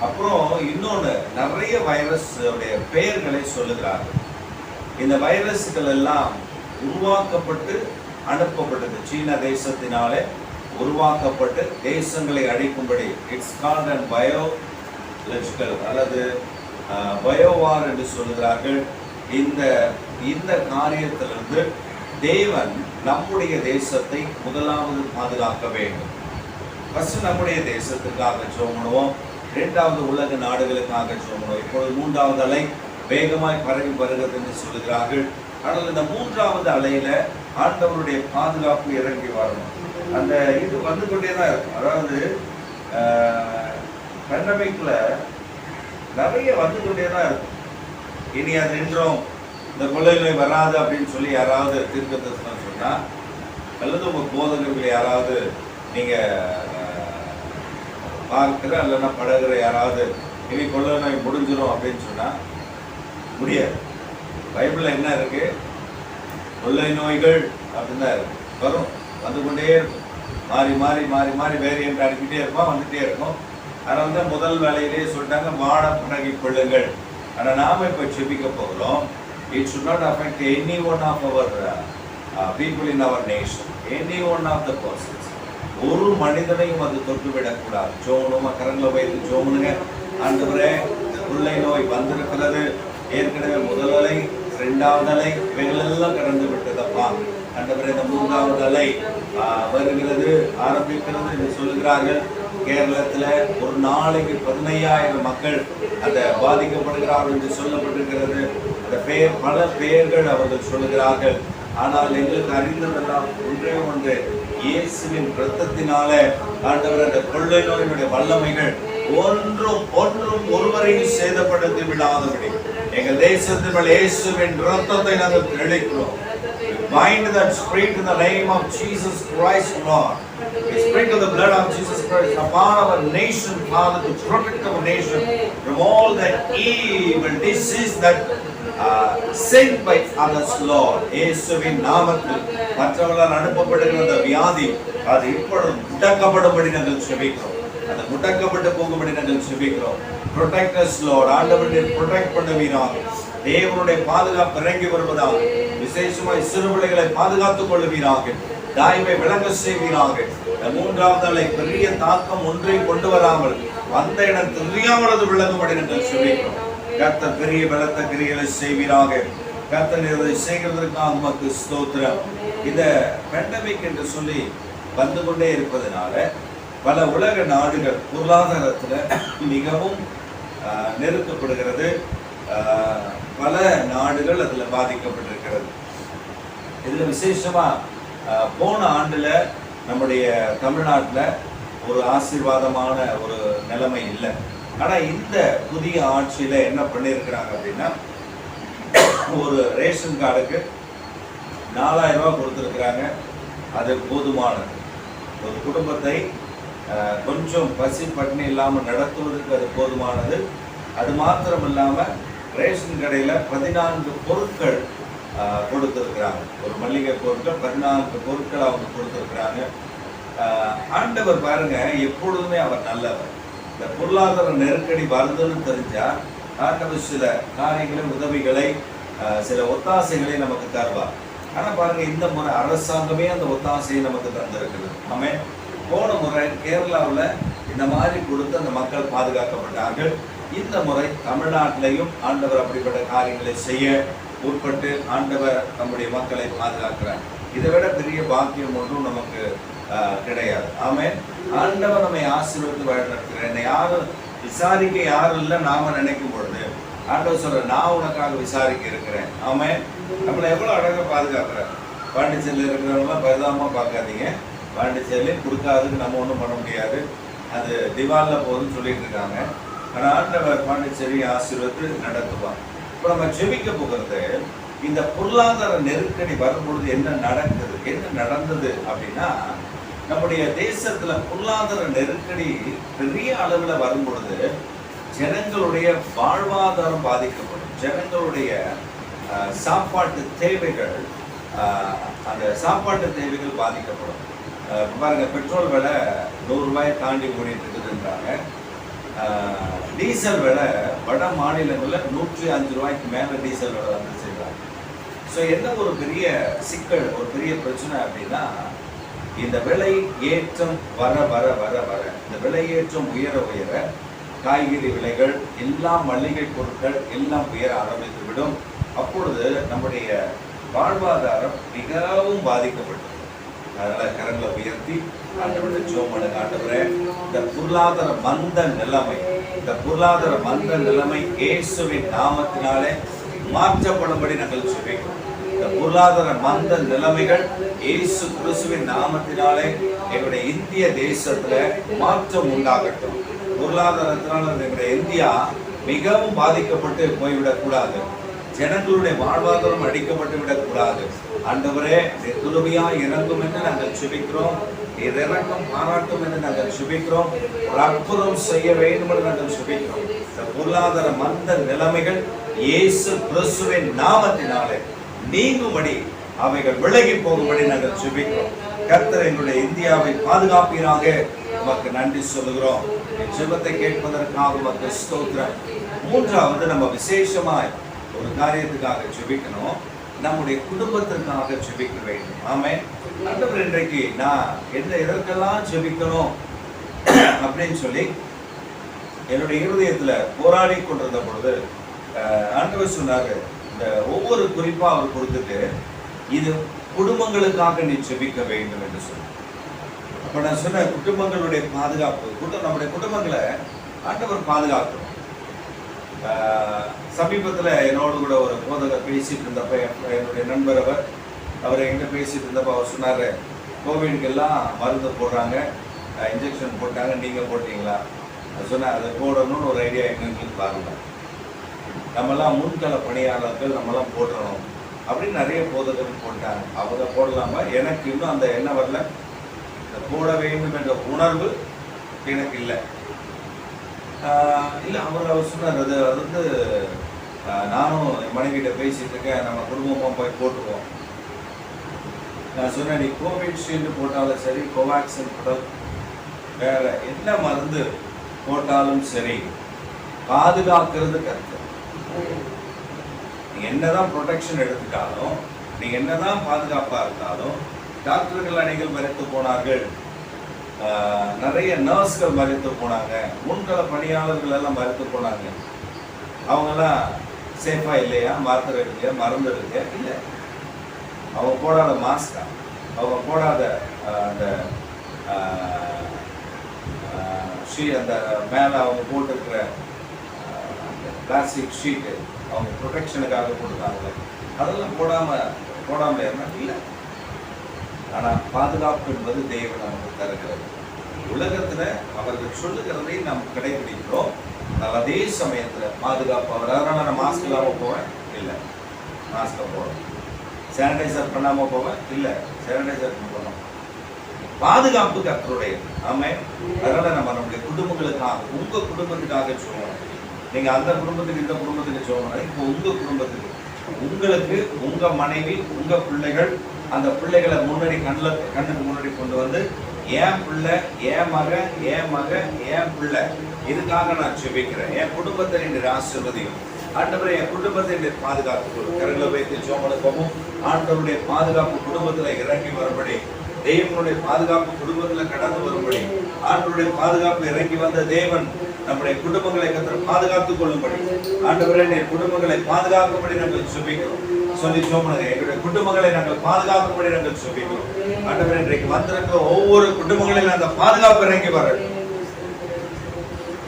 அப்புறம் இன்னொன்று நிறைய வைரஸ் உடைய பெயர்களை சொல்லுகிறார்கள். இந்த வைரஸ்கள் எல்லாம் உருவாக்கப்பட்டு அனுப்பப்பட்டது, சீன தேசத்தினாலே உருவாக்கப்பட்டு தேசங்களை அழிக்கும்படி. இட்ஸ் கால்ட் அண்ட் பயோலஜிக்கல் அல்லது பயோவார் என்று சொல்லுகிறார்கள். இந்த காரியத்திலிருந்து தேவன் நம்முடைய தேசத்தை முதலாவது பாதுகாக்க வேண்டும். ஃபர்ஸ்ட் நம்முடைய தேசத்துக்காக ஜெபம் பண்ணுவோம். 2வது உலக நாடுகளுக்காக ஜெபம் பண்ணுவோம். இப்பொழுது 3வது அலை வேகமாய் பரவி வருகிறது என்று சொல்லுகிறார்கள். ஆனால் இந்த 3வது அலையில ஆண்டவருடைய பாதுகாப்பு இறங்கி வரணும். அந்த இது வந்து கொண்டே தான் இருக்கும். அதாவது பேண்டமிக்ல நிறைய வந்து கொண்டே தான் இருக்கும். இனி அது நின்றோம், இந்த கொள்ளை நோய் வராது அப்படின்னு சொல்லி யாராவது தீர்க்கதரிசனம் சொன்னா, அல்லது உங்க போதகர்கள் யாராவது நீங்க பார்க்கிற அல்லனா பழகிற யாராவது இனி கொள்ளை நோய் முடிஞ்சிடும் அப்படின்னு சொன்னா முடியாது. பைபிள்ல என்ன இருக்கு? கொள்ளை நோய்கள் அப்படின்னு தான் இருக்கு. வரும், வந்து கொண்டே இருக்கும். மாறி மாறி மாறி மாறி வேரியன்ட் அடிக்கிட்டே இருப்போம், வந்துட்டே இருக்கும். அதனால தான் முதல் வேலையிலேயே சொல்லிட்டாங்க, வாட பழகி கொள்ளுங்கள். ஆனால் நாம இப்போ செபிக்க போகிறோம். It should not affect any one of our people in our nation, any one of the persons. ஒரு மனிதனையும் அது தொட்டுவிடக்கூடாது. ஜோனுமா கரங்களை வைத்து ஜோமுனுங்க. ஆண்டவரே, கொள்ளை நோய் வந்திருக்கிறது. ஏற்கனவே முதல் அலை, 2வது அலை இவைகளெல்லாம் கடந்து விட்டதப்பா. ஆண்டவரே, இந்த 3வது அலை வருகிறது, ஆரம்பிக்கிறது என்று சொல்லுகிறார்கள். கேரளத்தில் ஒரு நாளைக்கு 15,000 மக்கள் அந்த பாதிக்கப்படுகிறார்கள் என்று சொல்லப்பட்டிருக்கிறது. அந்த பல பெயர்கள் அவர்கள் சொல்லுகிறார்கள். ஆனால் எங்களுக்கு அறிந்ததெல்லாம் ஒன்றே ஒன்று, இயேசுவின் இரத்தத்தினாலே ஆண்டவர் அந்த கொள்ளை நோயினுடைய வல்லமைகள் ஒன்றும் ஒருவரையும் சேதப்படுத்தி விடாதபடி எங்கள் தேசத்தில் இயேசுவின் இரத்தத்தை நாங்கள் தெளிக்கிறோம். Bind that spirit in the name of Jesus Christ, Lord. We sprinkle the blood of Jesus Christ upon our nation, Father, to protect our nation from all that evil disease that sent by others, Lord. இயேசுவின் நாமத்தில் மற்றவர்களால் அனுப்பப்படுகிற அந்த வியாதி அது இப்பொழுது முடக்கப்படும்படி நாங்கள் செபிக்கிறோம். அந்த முடக்கப்பட்டு போகும்படி நாங்கள் செபிக்கிறோம். Protect us, Lord. ஆண்டவரை ப்ரொடெக்ட் பண்ணுவீராக. தேவனுடைய பாதுகாப்பு இறங்கி வருவதாக. விசேஷமாய் சிறு பிள்ளைகளை பாதுகாத்துக் கொள்ளுவீராக. தாய்மை விளங்க செய்வீராக. 3வது அலை பெரிய தாக்கம் ஒன்றையும் கொண்டு வராமல் வந்த இடம் தெரியாமலது விளங்கும்படி நாங்கள் செபிக்கிறோம். கர்த்தர் பெரிய பலத்த கிரியைகளை செய்வீராக. கர்த்தர் இதை செய்கிறதற்காக உமக்கு ஸ்தோத்திரம். இந்த பேண்டமிக் என்று சொல்லி வந்து கொண்டே இருப்பதனால பல உலக நாடுகள் பொருளாதாரத்தில் மிகவும் நெருக்கப்படுகிறது. பல நாடுகள் அதில் பாதிக்கப்பட்டிருக்கிறது. இதில் விசேஷமாக போன ஆண்டில் நம்முடைய தமிழ்நாட்டில் ஒரு ஆசீர்வாதமான ஒரு நிலைமை இல்லை. ஆனால் இந்த புதிய ஆட்சியில் என்ன பண்ணியிருக்கிறாங்க அப்படின்னா, ஒரு ரேஷன் கார்டுக்கு 4,000 ரூபா கொடுத்துருக்குறாங்க. அது போதுமானது. ஒரு குடும்பத்தை கொஞ்சம் பசி பட்டினி இல்லாமல் நடத்துவதற்கு அது போதுமானது. அது மாத்திரம் இல்லாமல் ரேஷன் கடையில் 14 பொருட்கள் கொடுத்துருக்குறாங்க. ஒரு மளிகை பொருட்கள் 14 பொருட்கள் அவங்க கொடுத்துருக்குறாங்க. ஆண்டவர் பாருங்க, எப்பொழுதுமே அவர் நல்லவர். இந்த பொருளாதார நெருக்கடி வருதுன்னு தெரிஞ்சா ஆண்டவர் சில காரியங்களை, உதவிகளை, சில ஒத்தாசைகளை நமக்கு தருவார். ஆனால் பாருங்க, இந்த முறை அரசாங்கமே அந்த ஒத்தாசையை நமக்கு தந்திருக்குது. ஆமே. போன முறை கேரளாவில் இந்த மாதிரி கொடுத்து அந்த மக்கள் பாதுகாக்கப்பட்டார்கள். இந்த முறை தமிழ்நாட்டிலையும் ஆண்டவர் அப்படிப்பட்ட காரியங்களை செய்ய உட்பட்டு ஆண்டவர் நம்முடைய மக்களை பாதுகாக்கிறார். இதை விட பெரிய பாக்கியம் ஒன்றும் நமக்கு கிடையாது. ஆமென். ஆண்டவர் நம்மை ஆசீர்வதித்து வழிநடத்துகிறார். என்னை யாரும் விசாரிக்க யாரும் இல்லை நாம நினைக்கும் பொழுது ஆண்டவர் சொல்ற, நான் உனக்காக விசாரிக்க இருக்கிறேன். ஆமென். நம்மளை எவ்வளோ அழகாக பாதுகாக்கிறார். பாண்டிச்சேரியில் இருக்கிறவங்களாம் பரிதாபமா பார்க்காதீங்க. பாண்டிச்சேரியிலே கொடுக்காதுன்னு நம்ம ஒன்றும் பண்ண முடியாது. அது திவாலில் போகுதுன்னு சொல்லிட்டு இருக்காங்க. ஆனால் ஆண்டவர் பாண்டிச்சேரி ஆசீர்வதித்து நடத்துவார். இப்போ நம்ம ஜெபிக்க போகிறது, இந்த பொருளாதார நெருக்கடி வரும்பொழுது என்ன நடக்குது, என்ன நடந்தது அப்படின்னா, நம்முடைய தேசத்துல பொருளாதார நெருக்கடி பெரிய அளவுல வரும்பொழுது ஜனங்களுடைய வாழ்வாதாரம் பாதிக்கப்படும். ஜனங்களுடைய சாப்பாட்டு தேவைகள், அந்த சாப்பாட்டு தேவைகள் பாதிக்கப்படும். பாருங்க, பெட்ரோல் விலை 100 ரூபாயை தாண்டி ஓடிட்டு இருக்குதுன்றாங்க. டீசல் விலை வட மாநிலங்களில் 105 ரூபாய்க்கு மேலே டீசல் விலை வந்து செய்கிறாங்க. ஸோ என்ன ஒரு பெரிய சிக்கல், ஒரு பெரிய பிரச்சனை அப்படின்னா, இந்த விலை ஏற்றம் வர வர வர வர இந்த விலை ஏற்றம் உயர உயர காய்கறி விலைகள் எல்லாம், மளிகை பொருட்கள் எல்லாம் உயர ஆரம்பித்து விடும். அப்பொழுது நம்முடைய வாழ்வாதாரம் மிகவும் பாதிக்கப்பட்டது. அதனால கரங்களை உயர்த்தி ஆண்டவருடைய ஜெபம் ஆண்டவரே, இந்த பொருளாதார மந்த நிலைமை, இந்த பொருளாதார மந்த நிலைமை இயேசுவின் நாமத்தினாலே மாற்றப்படும்படி நாங்கள் ஜெபிக்கிறோம். இந்த பொருளாதார மந்த நிலைமைகள் இயேசு கிறிஸ்துவின் நாமத்தினாலே எங்களுடைய இந்திய தேசத்துல மாற்றம் உண்டாகட்டும். பொருளாதாரத்தினால எங்களுடைய இந்தியா மிகவும் பாதிக்கப்பட்டு போய்விடக் கூடாது. ஜனங்களுடைய வாழ்வாதாரம் அடிக்கப்பட்டு விடக்கூடாது. ஆண்டவரே, கிருபையா இறங்கும் என்று நாங்கள் ஜெபிக்கிறோம். இறக்கம் பாராட்டும் என்று நாங்கள் ஜெபிக்கிறோம். ஒரு அற்புதம் செய்ய வேண்டும் என்று நாங்கள் ஜெபிக்கிறோம். இந்த பொருளாதார மந்த நிலைமைகள் இயேசு கிறிஸ்துவின் நாமத்தினாலே நீங்கும்படி, அவைகள் விலகி போகும்படி நாங்கள் ஜெபிக்கிறோம். கர்த்தர் எங்களுடைய இந்தியாவை பாதுகாப்பீராக. உமக்கு நன்றி சொல்லுகிறோம். ஜெபத்தை கேட்பதற்காக உமக்கு ஸ்தோத்திரம். மூன்றாவது, நம்ம விசேஷமாய் ஒரு காரியத்துக்காக ஜெபிக்கணும். நம்முடைய குடும்பத்திற்காக ஜெபிக்க வேண்டும். ஆமென். ஆண்டவர், இன்றைக்கு நான் எதற்கெல்லாம் ஜெபிக்கணும் அப்படின்னு சொல்லி என்னுடைய இருதயத்துல போராடி கொண்டிருந்த பொழுது ஆண்டவர் சொன்னாரு, இந்த ஒவ்வொரு குறிப்பா அவர் கொடுத்துட்டு, இது குடும்பங்களுக்காக நீ ஜெபிக்க வேண்டும் என்று சொன்னார். அப்ப நான் சொன்ன குடும்பங்களுடைய பாதுகாப்பு, நம்முடைய குடும்பங்களை ஆண்டவர் பாதுகாக்கணும். சமீபத்தில் என்னோடு கூட ஒரு போதகர் பேசிட்டு இருந்தப்ப, என்னுடைய நண்பர் அவர் எங்க பேசிட்டு இருந்தப்ப அவர் சொன்னார், கோவிட்க்கு எல்லாம் மருந்து போடுறாங்க, இன்ஜெக்ஷன் போட்டாங்க, நீங்கள் போட்டீங்களா? சொன்னேன், அதை போடணும்னு ஒரு ஐடியா எங்களுக்கு பாருங்க. நம்மெல்லாம் முன்கள பணியாளர்கள், நம்மெல்லாம் போட்டுறணும் அப்படின்னு நிறைய போதகர்கள் போட்டாங்க. அவங்க போடலாமா? எனக்கு இன்னும் அந்த எண்ணம் வரல. போட வேண்டும் என்ற உணர்வு எனக்கு இல்லை. இல்லை, அவர் சொன்னார், அது வந்து நானும் என் மனைவிட்ட பேசிட்டு இருக்கேன், நம்ம குடும்பமாக போய் போட்டுருவோம். நான் சொன்னேன், நீ கோவிஷீல்டு போட்டாலும் சரி, கோவேக்சின் போட்டாலும், வேற என்ன மருந்து போட்டாலும் சரி, பாதுகாக்கிறது கருத்து. நீ என்னதான் ப்ரொடெக்ஷன் எடுத்துட்டாலும், நீ என்னதான் பாதுகாப்பாக இருந்தாலும், டாக்டர்கள் அணிகள் மறைத்து போனார்கள், நிறைய நர்ஸ்கள் மறைத்து போனாங்க, முன்கள பணியாளர்கள் எல்லாம் மறைத்து போனாங்க. அவங்கெல்லாம் சேஃபா இல்லையா? மாத்திரை இல்லையா? மருந்து இல்லையா? இல்லை. அவங்க போடாத மாஸ்கா, அவங்க போடாத அந்த அந்த மேலே அவங்க போட்டிருக்கிற பிளாஸ்டிக் ஷீட்டு, அவங்க ப்ரொடெக்ஷனுக்காக போட்டுருக்காங்களே, அதெல்லாம் போடாமல் என்ன இல்லை. ஆனால் பாதுகாப்பு என்பது தெய்வம் நமக்கு தருகிறது. உலகத்தில் அவர்கள் சொல்லுகிறதை நாம் கடைபிடிக்கிறோம். ஆனால் அதே சமயத்தில் பாதுகாப்பு, அதனால நான் மாஸ்க் இல்லாமல் போவேன் இல்லை, மாஸ்கை போவேன். சானிடைசர் பண்ணாமல் போவேன் இல்லை, சானிடைசர் பண்ணணும். பாதுகாப்பு கர்த்தருடையது. ஆமென். அதனால நம்ம நம்முடைய குடும்பங்களுக்காக, உங்கள் குடும்பத்துக்காக சொல்லுவோம். நீங்கள் அந்த குடும்பத்துக்கு இந்த குடும்பத்துக்கு சொல்லணும். இப்போ உங்கள் குடும்பத்துக்கு, உங்களுக்கு உங்கள் மனைவி, உங்கள் பிள்ளைகள், அந்த பிள்ளைகளை முன்னாடி கண்ணுக்கு முன்னாடி கொண்டு வந்து, என் பிள்ளை, என் மகன், என் மகன், என் பிள்ளை, இதுக்காக நான் ஜெபிக்கிறேன். என் குடும்பத்தை நீர் ஆசீர்வதியும். ஆண்டவரே, என் குடும்பத்தை நீர் பாதுகாத்துக் கரங்களை வைத்து ஜெபம். ஆண்டவருடைய பாதுகாப்பு குடும்பத்தில் இறங்கி வரும்படி, தெய்வனுடைய பாதுகாப்பு குடும்பத்தில் கடந்து வரும்படி, ஆண்டவருடைய பாதுகாப்பு இறங்கி வந்த தேவன் நம்முடைய குடும்பங்களை கர்த்தர் பாதுகாத்துக் கொள்ளும்படி, ஆண்டவரே நீர் குடும்பங்களை பாதுகாக்கும்படி நாங்கள் ஜெபிக்கிறோம். சொல்லி சோமனே, எங்களுடைய குடும்பங்களை நாங்கள் பாதுகாக்கும்படி நாங்கள் ஜெபிக்கிறோம். ஆண்டவரே, இன்றைக்கு வந்திருக்கிற ஒவ்வொரு குடும்பங்களிலும் அந்த பாதுகாப்பு இறங்கி வர.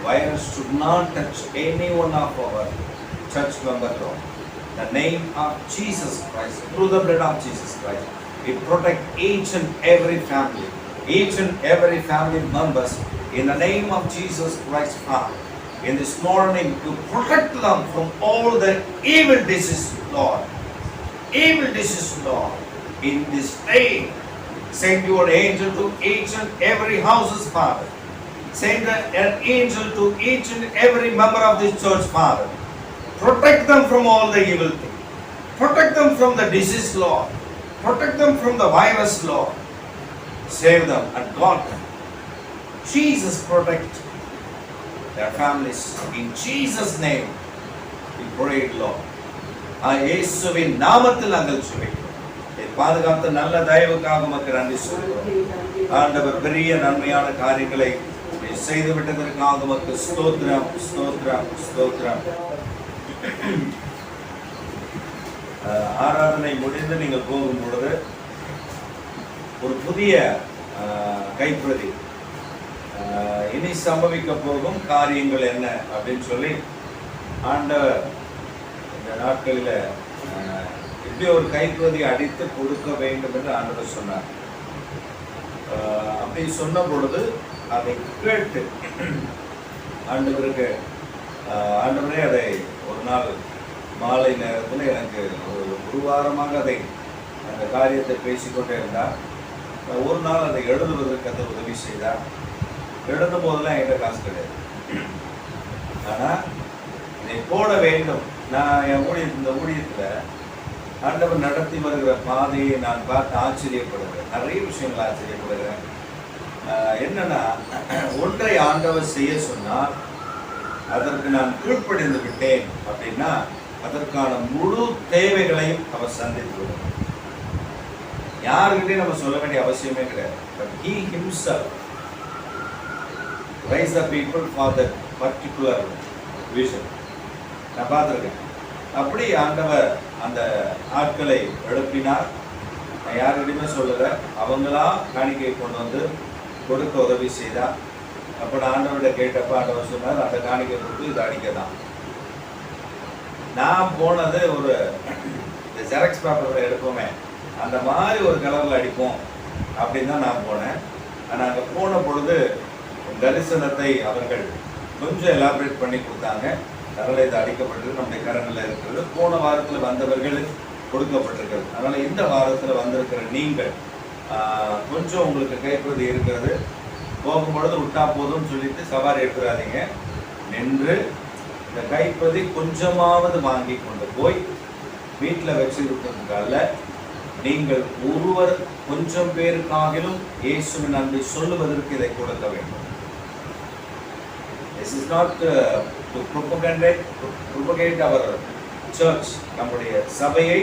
Virus should not touch any one of our church members. The name of Jesus Christ, through the blood of Jesus Christ, we protect each and every family members in the name of Jesus Christ. in this morning to protect them from all the evil diseases, Lord. Evil diseases, Lord. In this day, send your angel to each and every houses, Father. Send an angel to each and every member of this church, Father. Protect them from all the evil things. Protect them from the disease, Lord. Protect them from the virus, Lord. Save them and guard them. Jesus, protect their families. In Jesus' name, we pray, Lord. இயேசுவின் நாமத்தில் நாங்கள் ஜெபிக்கிறோம். பாதுகாத்த நல்ல தயவுக்காக உமக்கு நன்றி சொல்கிறோம். ஆண்டவர் பெரிய நன்மையான காரியங்களை செய்து விட்டதற்காக உமக்கு ஸ்தோத்திரம், ஸ்தோத்திரம், ஸ்தோத்திரம். ஆராதனை முடிந்து நீங்கள் போகும் பொழுது ஒரு புதிய கைப்பிரதி இனி சம்பவிக்க போகும் காரியங்கள் என்ன அப்படின்னு சொல்லி ஆண்டவர் இந்த நாட்களில் இப்படி ஒரு கைப்பிரதி அடித்து கொடுக்க வேண்டும் என்று ஆண்டவர் சொன்னார். அப்படி சொன்ன பொழுது அதை கேட்டு ஆண்டவரே அதை ஒரு நாள் மாலை நேரத்தில் எனக்கு ஒரு வாரமாக அதை அந்த காரியத்தை பேசிக்கொண்டே இருந்தார். ஒரு நாள் அதை எழுதுவதற்கு அந்த உதவி செய்தார். எழுதும் போதெல்லாம் என்கிட்ட காசு கிடையாது. ஆனால் இதை போட வேண்டும். நான் என் இந்த ஊழியத்தில் ஆண்டவர் நடத்தி வருகிற பாதையை நான் பார்த்து ஆச்சரியப்படுகிறேன். நிறைய விஷயங்கள் ஆச்சரியப்படுகிறேன். என்னன்னா, ஒன்றை ஆண்டவர் செய்ய சொன்னால் அதற்கு நான் கீழ்ப்படிந்து விட்டேன் அப்படின்னா அதற்கான முழு தேவைகளையும் அவர் சந்தித்து விடுவார். யாருக்கிட்டையும் நம்ம சொல்ல வேண்டிய அவசியமே கிடையாது. But he himself raise the people for that particular vision. நான் பார்த்துருக்கேன். அப்படி ஆண்டவர் அந்த ஆட்களை எழுப்பினார். நான் யாருக்கிட்டையுமே சொல்லலை. அவங்களா காணிக்கை கொண்டு வந்து கொடுக்க உதவி செய்தார். அப்போ நான் ஆண்டவர்கிட்ட கேட்டப்ப ஆண்டவர் சொன்னார், அந்த காணிக்கை கொடுத்து இதை அடிக்க தான். நான் போனது ஒரு இந்த ஜெராக்ஸ் பேப்பரில் எடுப்போமே அந்த மாதிரி ஒரு கலரில் அடிப்போம் அப்படின்னு தான் நான் போனேன். ஆனால் அங்கே போன பொழுது தரிசனத்தை அவர்கள் கொஞ்சம் எலாபரேட் பண்ணி கொடுத்தாங்க. அதனால் இது அடிக்கப்பட்டது நம்முடைய கரங்களில் இருக்கிறது. போன வாரத்தில் வந்தவர்கள் கொடுக்கப்பட்டிருக்கிறது. அதனால் இந்த வாரத்தில் வந்திருக்கிற நீங்கள் கொஞ்சம் உங்களுக்கு கைப்பிரதி இருக்கிறது. போகும்பொழுது விட்டா போதும்னு சொல்லிட்டு சவாரி எடுத்துடாதீங்க. நின்று இந்த கைப்பிரதி கொஞ்சமாவது வாங்கி கொண்டு போய் வீட்டில் வச்சிருக்கிறதுக்கால நீங்கள் ஒருவர் கொஞ்சம் பேருக்காகிலும் இயேசுவின் அன்பை சொல்லுவதற்கு இதை கொடுக்க வேண்டும். This is not to propagate our church. நம்முடைய சபையை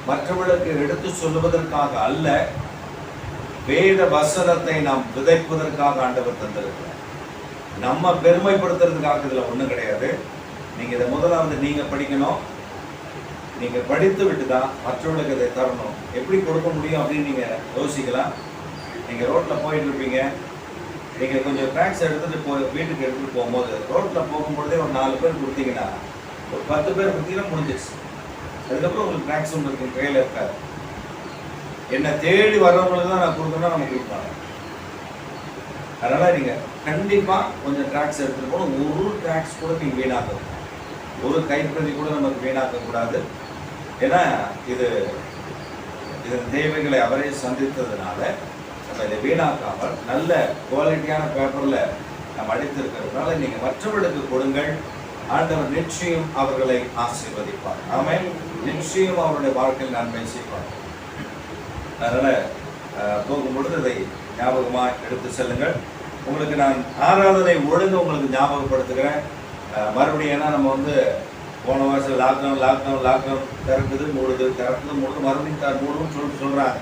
மற்றவர்களுக்கு எடுத்து சொல்லுவதற்காக அல்ல, வேத வசனத்தை நாம் விதைப்பதற்காக ஆண்டவர் தந்திருக்கிறார். நம்ம பெருமைப்படுத்துறதுக்காக இதில் ஒன்றும் கிடையாது. நீங்கள் இதை முதலாவது நீங்கள் படிக்கணும். நீங்கள் படித்து விட்டு தான் மற்றவர்களுக்கு இதை தரணும். எப்படி கொடுக்க முடியும் அப்படின்னு நீங்கள் யோசிக்கலாம். நீங்கள் ரோட்டில் போயிட்டு இருப்பீங்க. நீங்கள் கொஞ்சம் ட்ராக்ஸ் எடுத்துகிட்டு வீட்டுக்கு எடுத்துகிட்டு போகும்போது ரோட்டில் போகும்பொழுதே ஒரு 4 பேர் கொடுத்தீங்கன்னா ஒரு 10 பேர் கொடுத்தீங்கன்னா முடிஞ்சிச்சு. அதுக்கப்புறம் உங்களுக்கு ட்ராக்ஸ் உங்களுக்கு கையில் இருக்காது. என்னை தேடி வர்றவங்களுக்கு தான் நான் கொடுக்கணும்னா நம்ம கொடுப்பாங்க. அதனால் நீங்கள் கண்டிப்பாக கொஞ்சம் ட்ராக்ஸ் எடுத்துகிட்டு போகணும். ஒரு ட்ராக்ஸ் கூட நீங்கள் வீணாக்கணும். ஒரு கைப்பிரதி கூட நமக்கு வீணாக்கக்கூடாது. ஏன்னா இதன் தேவைகளை அவரே சந்தித்ததுனால நம்ம இதை வீணாக்காமல் நல்ல குவாலிட்டியான பேப்பரில் நம்ம அடித்திருக்கிறதுனால நீங்கள் மற்றவர்களுக்கு கொடுங்கள். ஆண்டவர் நிச்சயம் அவர்களை ஆசீர்வதிப்பார். ஆமென். நிச்சயம் அவருடைய வாழ்க்கையில் நன்மை செய்வார். அதனால் போகும்பொழுது இதை ஞாபகமாக எடுத்து செல்லுங்கள். உங்களுக்கு நான் ஆராதனை ஒழுங்கு உங்களுக்கு ஞாபகப்படுத்துகிறேன். மறுபடியும் ஏன்னா நம்ம போன வருஷம் லாக்டவுன் திறக்குது மூடுது மறுபடியும் மூடுன்னு சொல்கிறாங்க.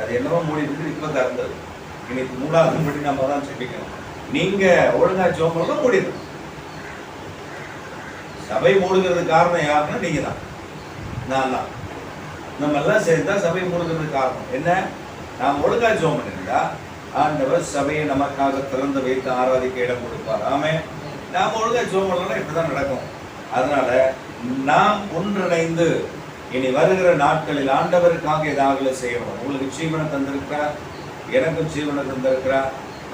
அது என்னவோ மூடிட்டு இப்போ திறந்தது. இன்னைக்கு மூடாது படி நம்ம தான் செபிக்கணும். நீங்கள் ஒழுங்காக ஜோம்பெல்லாம் மூடிடும். சபை மூடுகிறது காரணம் யாருன்னா நீங்கள் தான், நான் தான். நம்ம எல்லாம் சேர்ந்தா சபை மூடுகிறது காரணம் என்ன? நாம் ஒழுங்காக ஜோம் பண்ணிருந்தா ஆண்டவர் சபையை நமக்காக திறந்து வைத்து ஆராதிக்க இடம் கொடுப்பார். ஆமென். நாம் ஒழுங்காக ஜோம் பண்ணலாம் இப்படிதான் நடக்கும். அதனால நாம் ஒன்றிணைந்து இனி வருகிற நாட்களில் ஆண்டவருக்காக ஏதாவது செய்யணும். உங்களுக்கு ஜீவனை தந்திருக்கிறார், எனக்கும் ஜீவனை தந்திருக்கிறார்.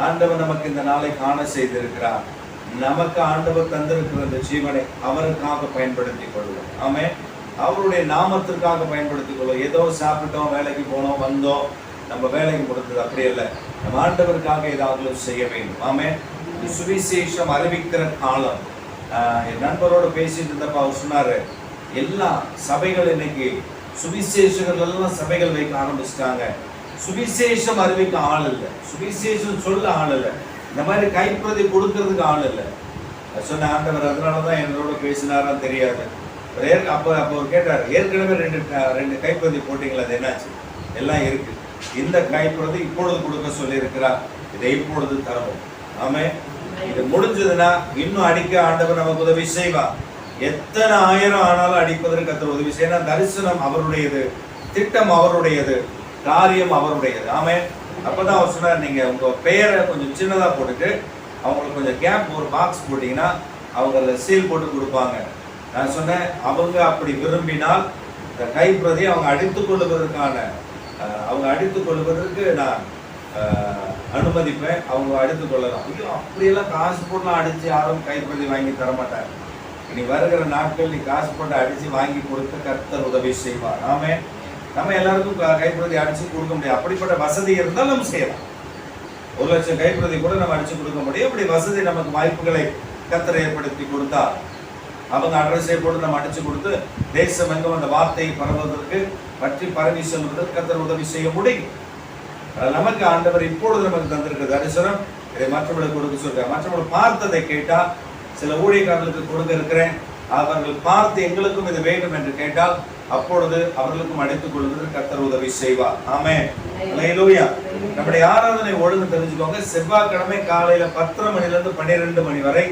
ஆண்டவர் நமக்கு இந்த நாளை காண செய்திருக்கிறார். நமக்கு ஆண்டவர் தந்திருக்கிற அந்த ஜீவனை அவருக்காக பயன்படுத்திக் கொள்வோம். ஆமென். அவருடைய நாமத்திற்காக பயன்படுத்திக் கொள்வோம். ஏதோ சாப்பிட்டோம், வேலைக்கு போனோம், வந்தோம், நம்ம வேலைக்கு கொடுத்தது அப்படி இல்லை. நம்ம ஆண்டவருக்காக ஏதாவது செய்ய வேண்டும். ஆமென். சுவிசேஷம் அறிவிக்கிற காலம். என் நண்பரோடு பேசிட்டு இருந்தப்ப அவர் சொன்னாரு, எல்லா சபைகள் இன்னைக்கு சுவிசேஷங்கள் எல்லாம் சபைகள் வைக்க ஆரம்பிச்சிட்டாங்க. சுவிசேஷம் அறிவிக்க ஆள் இல்லை, சுவிசேஷம் சொல்ல ஆள் இல்லை, இந்த மாதிரி கைப்பிரதி கொடுக்கறதுக்கு ஆள் இல்லை. சொன்ன ஆண்டவர் அதனாலதான் என்னோட பேசினாரான்னு தெரியாது. அப்போ அவர் கேட்டார், ஏற்கனவே ரெண்டு கைப்பிரதி போட்டீங்களா, அது என்னாச்சு? எல்லாம் இருக்கு. இந்த கைப்பிரதி இப்பொழுது கொடுக்க சொல்லி இருக்கிறார், இதை இப்பொழுது தரவும். ஆமே. இது முடிஞ்சதுன்னா இன்னும் அடிக்க ஆண்டவர் நமக்கு உதவி செய்வார். எத்தனை ஆயிரம் ஆனாலும் அடிப்பதற்கு கர்த்தர் உதவி செய்யணும். தரிசனம் அவருடையது, திட்டம் அவருடையது, காரியம் அவருடையது. ஆமே. அப்பதான் அவர் சொன்னார், நீங்க உங்க பெயரை கொஞ்சம் சின்னதா போட்டுட்டு அவங்களுக்கு கொஞ்சம் கேப் ஒரு பாக்ஸ் போட்டீங்கன்னா அவங்க அதில் சீல் போட்டு கொடுப்பாங்க. நான் சொன்னேன், அவங்க அப்படி விரும்பினால் இந்த கைப்பிரதியை அவங்க அடித்துக் கொள்வதற்கு நான் அனுமதிப்பேன். அவங்க அடித்துக் கொள்ளலாம். ஐயோ, அப்படியெல்லாம் காசு போட்டுலாம் அடிச்சு யாரும் கைப்பிரதி வாங்கி தரமாட்டாங்க. இனி வருகிற நாட்கள் நீ காசு போட்டு அடிச்சு வாங்கி கொடுத்து கர்த்தர் உதவி செய்வார். ஆமே. நம்ம எல்லாருக்கும் கைப்பிரதி அடிச்சு கொடுக்க முடியாது. அப்படிப்பட்ட வசதி இருந்தால் நம்ம செய்யலாம். 1 லட்சம் கைப்பிரதி கூட நம்ம அடிச்சு கொடுக்க முடியும். அப்படி வசதி நமக்கு வாய்ப்புகளை கர்த்தர் ஏற்படுத்தி கொடுத்தார். அவங்க அட்ரஸை போட்டு நம்ம அடிச்சு கொடுத்து தேசம் எங்கும் அந்த வார்த்தையை பரவுவதற்கு பற்றி பரவி செல்வதற்கு கர்த்தர் உதவி செய்ய முடியும். நமக்கு ஆண்டவர் இப்பொழுது நமக்கு தந்திருக்க தரிசனம் இதை மற்றவர்களுக்கு கொடுக்க சொல்றார். மற்றவர்கள் பார்த்ததை கேட்டா, சில ஊழியக்காரர்களுக்கு கொடுக்க இருக்கிறேன், அவர்கள் பார்த்து எங்களுக்கும் இது வேண்டும் என்று கேட்டால் அப்பொழுது அவர்களுக்கும் அடைத்துக் கொள்வதற்கு கர்த்தர் உதவி செய்வார். ஆமென். அல்லேலூயா. நம்முடைய ஆராதனை ஒழுங்கு தெரிஞ்சுக்கோங்க. செவ்வாய்க்கிழமை காலையில 10 மணிலிருந்து 12 மணி வரை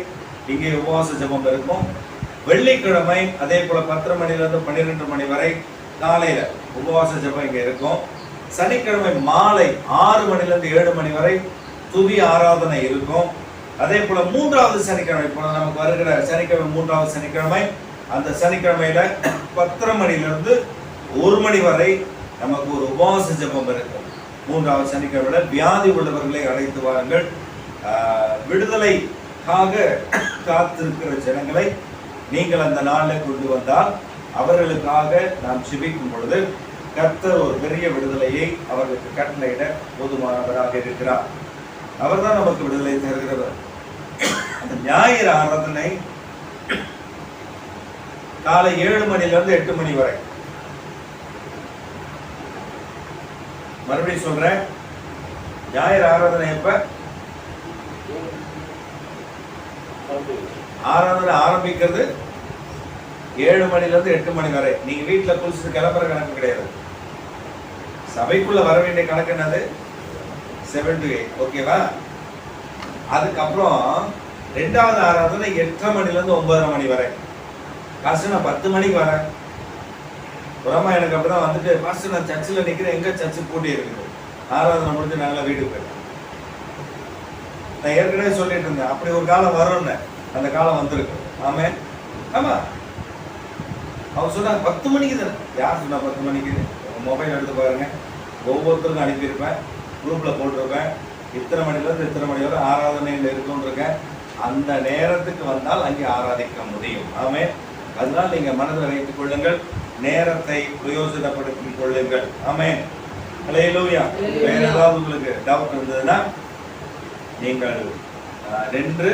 இங்கே உபவாச ஜெபம் இருக்கும். வெள்ளிக்கிழமை அதே போல 10 மணிலிருந்து 12 மணி வரை காலையில உபவாச ஜெபம் இங்க இருக்கும். சனிக்கிழமை மாலை 6 மணிலிருந்து 7 மணி வரை துதி ஆராதனை இருக்கும். அதே போல 3வது சனிக்கிழமை, இப்போ நமக்கு வருகிற சனிக்கிழமை 3வது சனிக்கிழமை, அந்த சனிக்கிழமையில 10 மணிலிருந்து 1 மணி வரை நமக்கு ஒரு உபவாச ஜெபம் இருக்கும். 3வது சனிக்கிழமையில வியாதி உள்ளவர்களை அழைத்து வாருங்கள். விடுதலைக்காக காத்திருக்கிற ஜனங்களை நீங்கள் அந்த நாளில் கொண்டு வந்தால் அவர்களுக்காக நாம் ஜெபிக்கும் பொழுது கர்த்தர் ஒரு பெரிய விடுதலையை அவர்களுக்கு கட்டளையிட போதுமானவராக இருக்கிறார். அவர் தான் நமக்கு விடுதலை தருகிறவர். அந்த ஞாயிறு ஆராதனை காலை 7 மணிலிருந்து 8 மணி வரை. மறுபடியும் சொல்றேன், ஞாயிறு ஆராதனை எப்ப? ஆராதனை ஆரம்பிக்கிறது 7 மணிலிருந்து 8 மணி வரை. நீங்க வீட்டுல குளிச்சுட்டு கிளம்புற கணக்கு கிடையாது. சபைக்குள்ள வர வேண்டிய கணக்கு என்னது? 7 to 8. ஓகேவா? அதுக்கப்புறம் 2வது ஆராதனை 8:30 மணிலிருந்து 9:30 மணி வரை. பாஸ்டர் நான் 10 மணிக்கு வரேன். புறமா எனக்கு அப்படிதான் வந்துட்டு, பாஸ்டர் நான் சர்ச்சில் நிற்கிறேன், எங்க சர்ச்சு பூட்டி இருக்குது, ஆராதனை முடிஞ்சு நாங்களா வீட்டுக்கு போயிட்டேன். நான் ஏற்கனவே சொல்லிட்டு இருந்தேன், அப்படி ஒரு காலம் வரும்னு. அந்த காலம் வந்திருக்கு. ஆமே. ஆமா, அவர் சொன்னா 10 மணிக்கு தானே. யார் சொன்னா 10 மணிக்கு? மொபைல் எடுத்து பாருங்க, ஒவ்வொருத்தருக்கும் அனுப்பியிருப்பேன், குரூப்ல போட்டிருப்பேன். இத்தனை மணிலிருந்து இத்தனை மணி வரை ஆராதனையில் இருக்கும்ன்றிருக்கேன். அந்த நேரத்துக்கு வந்தால் அங்கே ஆராதிக்க முடியும். ஆமே. அதனால நீங்க மனதில் வைத்துக் கொள்ளுங்கள், நேரத்தை பிரயோஜனப்படுத்திக் கொள்ளுங்கள். ஆமே. அல்லேலூயா. வேற ஏதாவது உங்களுக்கு டவுட் இருந்ததுன்னா நீங்கள் நின்று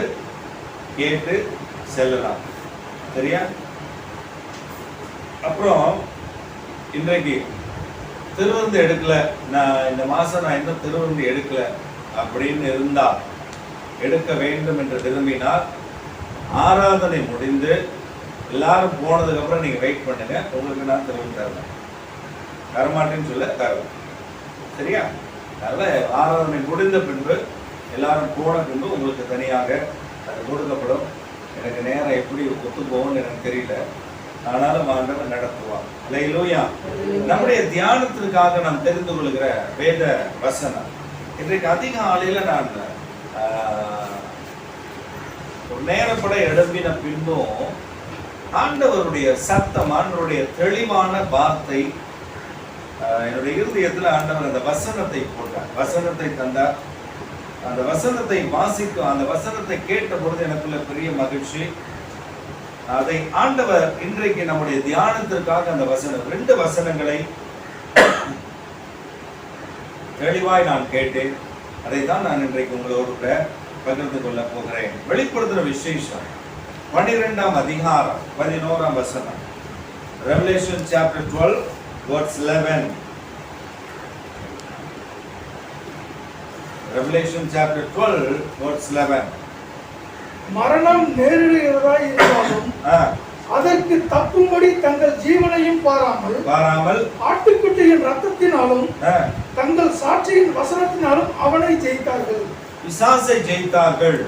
கேட்டு செல்லலாம். சரியா? அப்புறம் இன்றைக்கு திருவிருந்து எடுக்கல, நான் இந்த மாசம் நான் இன்னும் திருவிருந்து எடுக்கல அப்படின்னு இருந்தால், எடுக்க வேண்டும் என்று விரும்பினால், ஆராதனை முடிந்து எல்லாரும் போனதுக்கு அப்புறம் நீங்க வெயிட் பண்ணுங்க, உங்களுக்கு நான் திருவிருந்து தருவேன். தரமாட்டேன்னு சொல்ல தருவேன். சரியா? அதனால ஆராதனை முடிந்த பின்பு, எல்லாரும் போன பின்பு உங்களுக்கு தனியாக அது கொடுக்கப்படும். எனக்கு நேரம் எப்படி ஒத்து போகும்னு எனக்கு தெரியல, ஆனாலும் ஆண்டவர் நடத்துவார். அல்லேலூயா. நம்முடைய தியானத்திற்காக நாம் தெரிந்து கொள்கிற வேத வசனம் இன்றைக்கு அதிகாலையில நான் ஒரு நேரப்பட எழும்பின பின்பும் ஆண்டவருடைய சத்தம், ஆண்டவருடைய தெளிவான வார்த்தை என்னுடைய இருதயத்தில் ஆண்டவர் அந்த வசனத்தை போட்டார், வசனத்தை தந்தார். அந்த வசனத்தை வாசிக்கும், அந்த வசனத்தை கேட்ட பொழுது எனக்குள்ள பெரிய மகிழ்ச்சி. அதை ஆண்டவர் இன்றைக்கு நம்முடைய தியானத்திற்காக அந்த வசனம் 2 வசனங்களை தெளிவாய் நான் கேட்டேன். அதை தான் நான் இன்றைக்கு உங்களோடு கூட பகிர்ந்து கொள்ள போகிறேன். வெளிப்படுத்துற விசேஷம் 12ஆம் அதிகாரம் 11ஆம் வசனம். Revelation chapter 12 verse 11. Revelation chapter 12 verse 11. மரணம் நேரிடுகிறதாய் இருந்தாலும் அதற்கு தப்பும்படி தங்கள் ஜீவனையும் பாராமல் ஆட்டுக்குட்டியின் ரத்தத்தினாலும் தங்கள் சாட்சியின் வசனத்தினாலும் அவனை ஜெயித்தார்கள். பிசாசை ஜெயித்தார்கள்.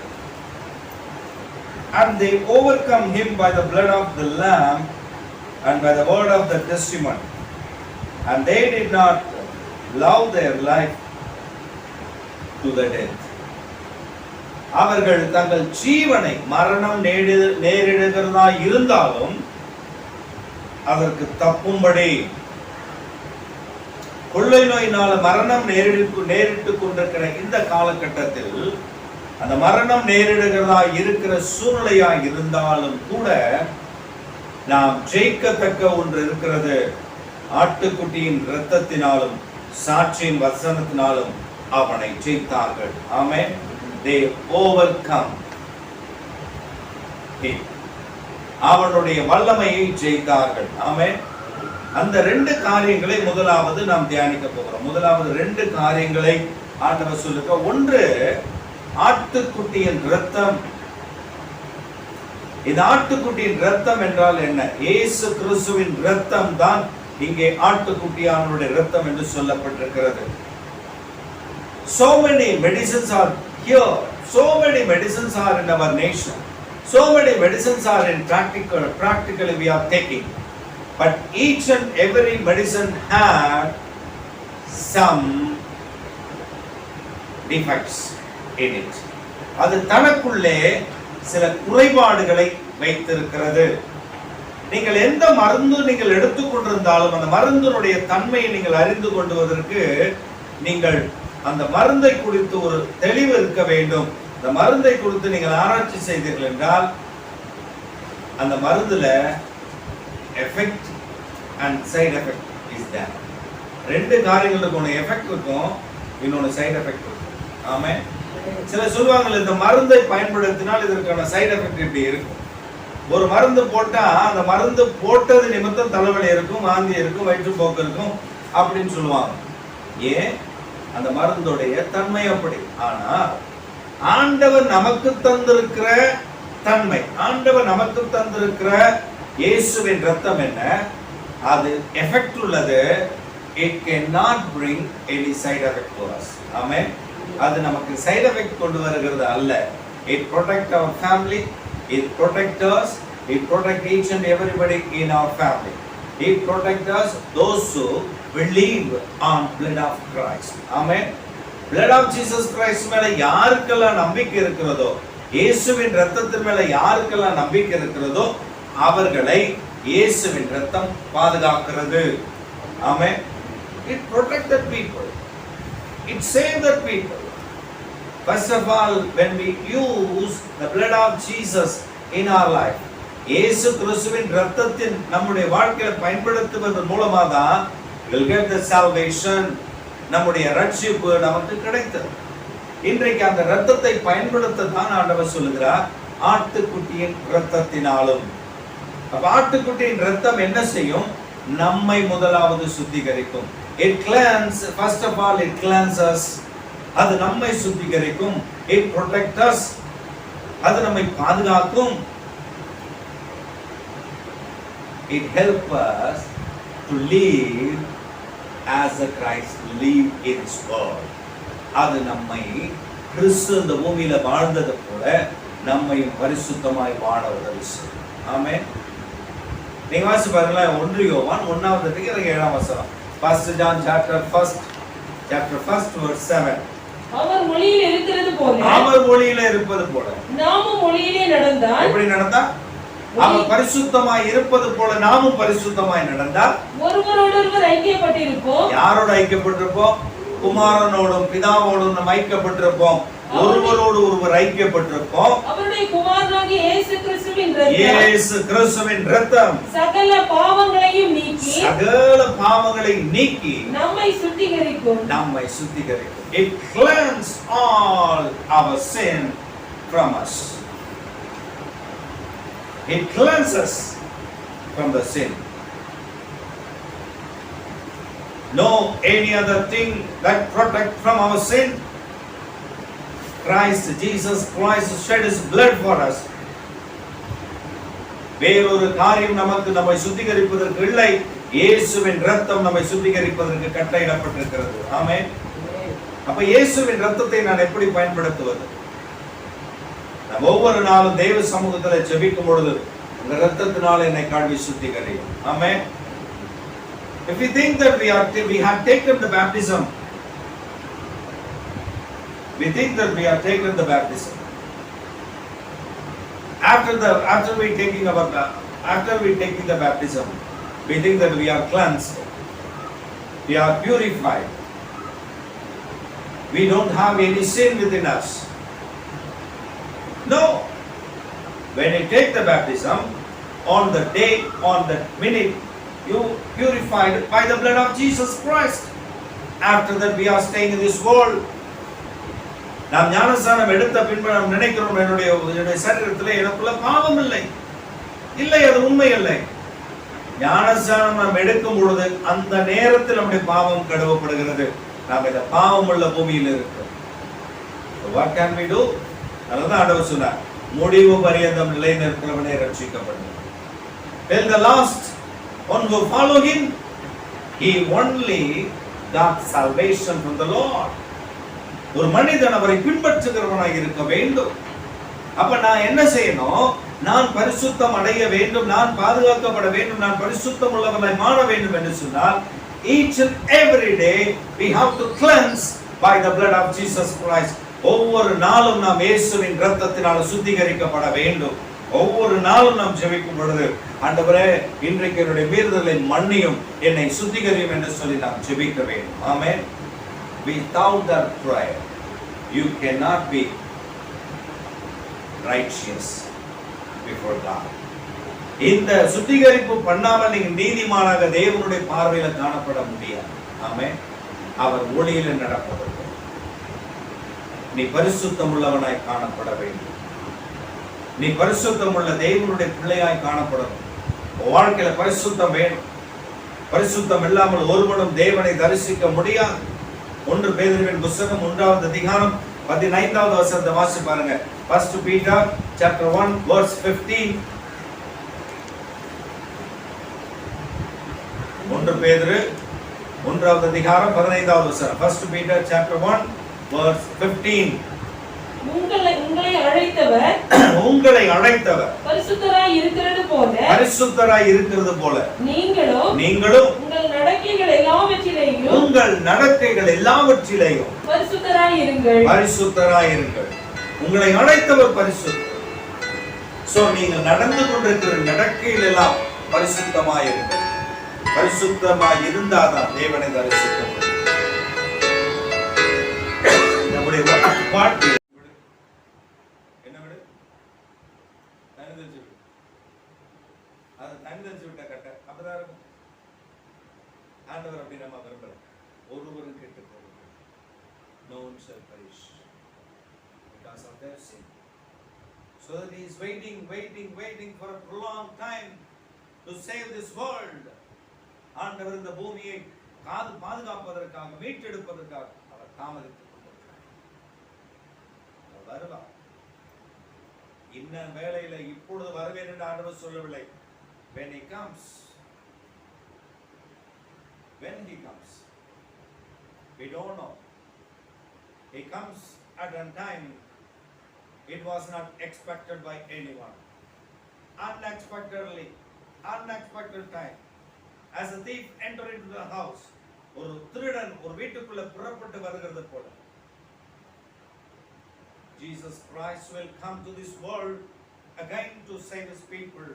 And they overcome him by the blood of the Lamb and by the word of the testimony. And they did not love their life to the death. அவர்கள் தங்கள் ஜீவனை மரணம் நேரிடுகிறதா இருந்தாலும் அதற்கு தப்பும்படி, கொள்ளை நோயினால மரணம் நேரிட்டு கொண்டிருக்கிற இந்த காலகட்டத்தில் அந்த மரணம் நேரிடுகிறதா இருக்கிற சூழ்நிலையா இருந்தாலும் கூட நாம் ஜெயிக்கத்தக்க ஒன்று இருக்கிறது. ஆட்டுக்குட்டியின் இரத்தத்தினாலும் சாட்சியின் வசனத்தினாலும் அவனை ஜெயித்தார்கள். ஆமென். They overcome him. அவனுடைய வல்லமையை ஜெயித்தார்கள். ஆமென். அந்த 2 காரியங்களை முதலாவது நாம் தியானிக்க போகிறோம். முதலாவது 2 காரியங்களை ஆண்டவர் சொல்லுங்க. ஒன்று, ஆட்டுக்குட்டியின் இரத்தம். இந்த ஆட்டுக்குட்டியின் இரத்தம் என்றால் என்ன? இயேசு கிறிஸ்துவின் இரத்தம் தான் இங்கே ஆட்டுக்குட்டியானுடைய இரத்தம் என்று சொல்லப்பட்டிருக்கிறது. So many medicines are here. So many medicines are in our nation. So many medicines are in practically we are taking. But each and every medicine have some defects in it. அது தனக்குள்ளே சில குறைபாடுகளை வைத்திருக்கிறது. நீங்கள் எந்த மருந்து நீங்கள் எடுத்துக்கொண்டிருந்தாலும் அந்த மருந்தினுடைய தன்மையை நீங்கள் அறிந்து கொள்வதற்கு நீங்கள் அந்த மருந்தை குறித்து ஒரு தெளிவு இருக்க வேண்டும். அந்த மருந்தை குறித்து நீங்கள் ஆராய்ச்சி செய்தீர்கள் என்றால் அந்த மருந்துல effect and side effect is there. 2 காரியங்கள் இருக்கும். ஒன்று எஃபெக்ட் இருக்கும், இன்னொன்று சைடு எஃபெக்ட் இருக்கும். ஆமே. சில சொல்லுவாங்க இந்த மருந்தை பயன்படுத்தினால் இதற்கான சைடு எஃபெக்ட் இப்படி இருக்கும். ஒரு மருந்து போட்டா அந்த மருந்து போட்டது நிமித்தம் தலைவலி இருக்கும், வாந்தி இருக்கும், வயிற்றுப்போக்கு இருக்கும் அப்படின்னு சொல்லுவாங்க. ஏன்? அந்த மருந்துடைய தன்மை அப்படி. ஆனா ஆண்டவர் நமக்கு தந்திருக்கிற தன்மை, ஆண்டவர் நமக்கு தந்திருக்கிற இயேசுவின் இரத்தம் என்ன? அது எஃபெக்ட் உள்ளது. It cannot bring any side effect to us. Amen. அது நமக்கு சைடு எஃபெக்ட் கொண்டு வருகிறது அல்ல. It protect our family, it protect us, it protect each and everybody in our family. It protect us those who believe on blood of Christ. Amen. Blood of Jesus Christ மேல யாருக்கெல்லாம் நம்பிக்கை இருக்கிறதோ, இயேசுவின் இரத்தத்தின் மேல யாருக்கெல்லாம் நம்பிக்கை இருக்கிறதோ அவர்களை இயேசுவின் இரத்தம் பாதுகாக்கிறது. Amen. It protected people. It saved the people. First of all, when we use the blood of Jesus in our life, இயேசு கிறிஸ்துவின் இரத்தத்தின் நம்முடைய வாழ்க்கையில பயன்படுத்துவதன் மூலமா தான் we'll get the salvation. நம்முடைய ரட்சிப்பு நமக்கு கிடைத்தது. இன்றைக்கு அந்த இரத்தத்தை பயன்படுத்த தான் ஆண்டவர் சொல்லுகிறார், ஆட்டுக்குட்டியின் இரத்தத்தினாலும். அப்ப ஆட்டுக்குட்டியின் இரத்தம் என்ன செய்யும்? நம்மை முதலாவது சுத்திகரிக்கும். It cleanses, first of all it cleanses. அது நம்மை சுத்திகரிக்கும். It protects us. அது நம்மை பாதுகாக்கும். It helps us to live as a Christ live in his world. அது நம்மை கிறிஸ்து இந்த பூமியில வாழ்ந்தது போல நம்மை பரிசுத்தமாய் வாழ உதவி செய்யும். ஆமென். நீங்க வாசிச்சு பாருங்களேன். 1 யோவான் 1ஆம் அதிகாரம் 7ஆம் வசனம். 1 John chapter 1 verse 7. அவர் மொழியிலே இருக்கிறது போல, அவர் மொழியிலே இருப்பது போல நாமும் மொழியிலே நடந்தால், எப்படி நடந்தா? அவர் பரிசுத்தமாய் இருப்பது போல நாமும் பரிசுத்தமாய் நடந்தால் ஒருவரோடொருவர் ஐக்கியப்பட்டிருப்போம். யாரோட ஐக்கியப்பட்டிருப்போம்? குமாரனோடும் பிதாவோடும் நாம் ஐக்கியப்பட்டிருப்போம். ஒருவரோடு ஒருவர் ஐக்கியப்பட்டிருக்கோம். அவருடைய குமாரனாகிய இயேசு கிறிஸ்துவின் இரத்தம் சகல பாவங்களையும் நீக்கி நம்மை சுத்திகரிக்கும். It cleanses all our sin from us. It cleanses from the sin. No any other thing that protect from our sin. Jesus Christ shed his blood for us. வேறொரு காரியம் நமக்கு நம்மை சுத்திகரிப்பதற்கு இல்லை. இயேசுவின் இரத்தம் நம்மை சுத்திகரிப்பதற்கு கட்டளையிடப்பட்டிருக்கிறது. ஆமென். அப்ப இயேசுவின் இரத்தத்தை நான் எப்படி பயன்படுத்துவது? நாம் ஒவ்வொரு நாளும் தேவ சமூகத்தில் ஜெபிக்கும் பொழுது இந்த இரத்தத்தினால் என்னை கழுவி சுத்திகரியும். ஆமென். If we think that we have taken the baptism, we think that we have taken the baptism. After we taking the baptism, we think that we are cleansed, we are purified, we don't have any sin within us. No. When you take the baptism, on the day, on the minute, you purified by the blood of Jesus Christ. After that we are staying in this world. நாம் ஞானஸ்நானம் எடுத்த பின்பு நாம் நினைக்கிறோம் என்னுடைய சரீரத்திலே எனக்குள்ள பாவம் இல்லை. இல்லை, அது உண்மை இல்லை. ஞானஸ்நானம் நாம் எடுக்கும் பொழுது அந்த நேரத்தில் நம்முடைய பாவம் கழுவப்படுகிறது. நாம் இந்த பாவம் உள்ள பூமியில் இருக்கிறோம். What can we do? அதுதான் ஆண்டவர் சொன்னார், முடிவு பரியந்தம் நிலை நிற்கிறவனே ரட்சிக்கப்படுவான். Till the last one who follow him, he only got salvation from the Lord. ஒரு மனிதன் அவரை பின்பற்றுகிறவனாக இருக்க வேண்டும். அப்ப நான் என்ன செய்யணும்? நான் பரிசுத்தம் அடைய வேண்டும், நான் பாதுகாக்கப்பட வேண்டும், நான் பரிசுத்தம் உள்ளவனாய் மாற வேண்டும் என்று சொன்னால் each and every day we have to cleanse by the blood of Jesus Christ. ஒவ்வொரு நாளும் நாம் இயேசுவின் இரத்தத்தினால் சுத்திகரிக்கப்பட வேண்டும். ஒவ்வொரு நாளும் நாம் ஜெபிக்கும் பொழுது ஆண்டவரே இன்றைக்கு என்னுடைய மீறுதலை மன்னியும், என்னை சுத்திகரியும் என்று சொல்லி நாம் ஜெபிக்க வேண்டும். ஆமென். Without that prayer you cannot be righteous before God. இந்த சுத்திகரிப்பு பண்ணாமல் நீங்க நீதிமானாக தேவனுடைய பார்வையில காணப்பட முடியாது. ஆமென். அவர் ஒளியில் நடப்பதற்கு நீ பரிசுத்தம் உள்ளவனாய் காணப்பட வேண்டும். நீ பரிசுத்தம் உள்ள தேவனுடைய பிள்ளையாய் காணப்படணும். வாழ்க்கையில பரிசுத்தம் வேணும். பரிசுத்தம் இல்லாமல் ஒருவனும் தேவனை தரிசிக்க முடியாது. 1 பேதுருவின் புத்தகம் 1வது அதிகாரம் 15வது வசனத்தை வாசி பாருங்க. 1 Peter chapter 1 verse 15. 1 பேதுரு 1வது அதிகாரம் 15வது வசனம். 1 Peter chapter 1 verse 15. உங்களை அழைத்தவர் பரிசுத்தராய் இருக்கிறது போல நீங்களும் உங்கள் நடக்கைகள் எல்லாவற்றிலேயும் பரிசுத்தராய் இருங்கள். உங்களை அழைத்தவர் பரிசுத்தர். சோ நீங்கள் நடந்து கொண்டிருக்கிற நடக்கையில் எல்லாம் பரிசுத்தமாய் இருங்கள். பரிசுத்தமாய் இருந்தாதான் தேவனை தரிசிக்க முடியும். நம்முடைய வாழ்க்கை தனிதரிச்சு விட்ட கட்ட அப்படிதான் இருக்கும். ஆண்டவர் அப்படி நம்ம விரும்பல. ஒருவரும் கேட்டு போகிறது. No one shall perish because of their sin. So that he is waiting for a prolonged time to save this world. ஆண்டவர் இந்த பூமியை பாதுகாப்பதற்காக மீட்டெடுப்பதற்காக அவர் தாமதித்துக் கொண்டிருக்கிறார். அவர் வருவார். இன்ன வேளையில இப்பொழுது வருவேன் என்று ஆண்டவர் சொல்லவில்லை. When he comes, we don't know. He comes at a time it was not expected by anyone. Unexpected time. As a thief entered into the house, ஒரு திருடன் ஒரு வீட்டுக்குள்ள புறப்பட்டு வருகிறது போல Jesus Christ will come to this world again to save his people,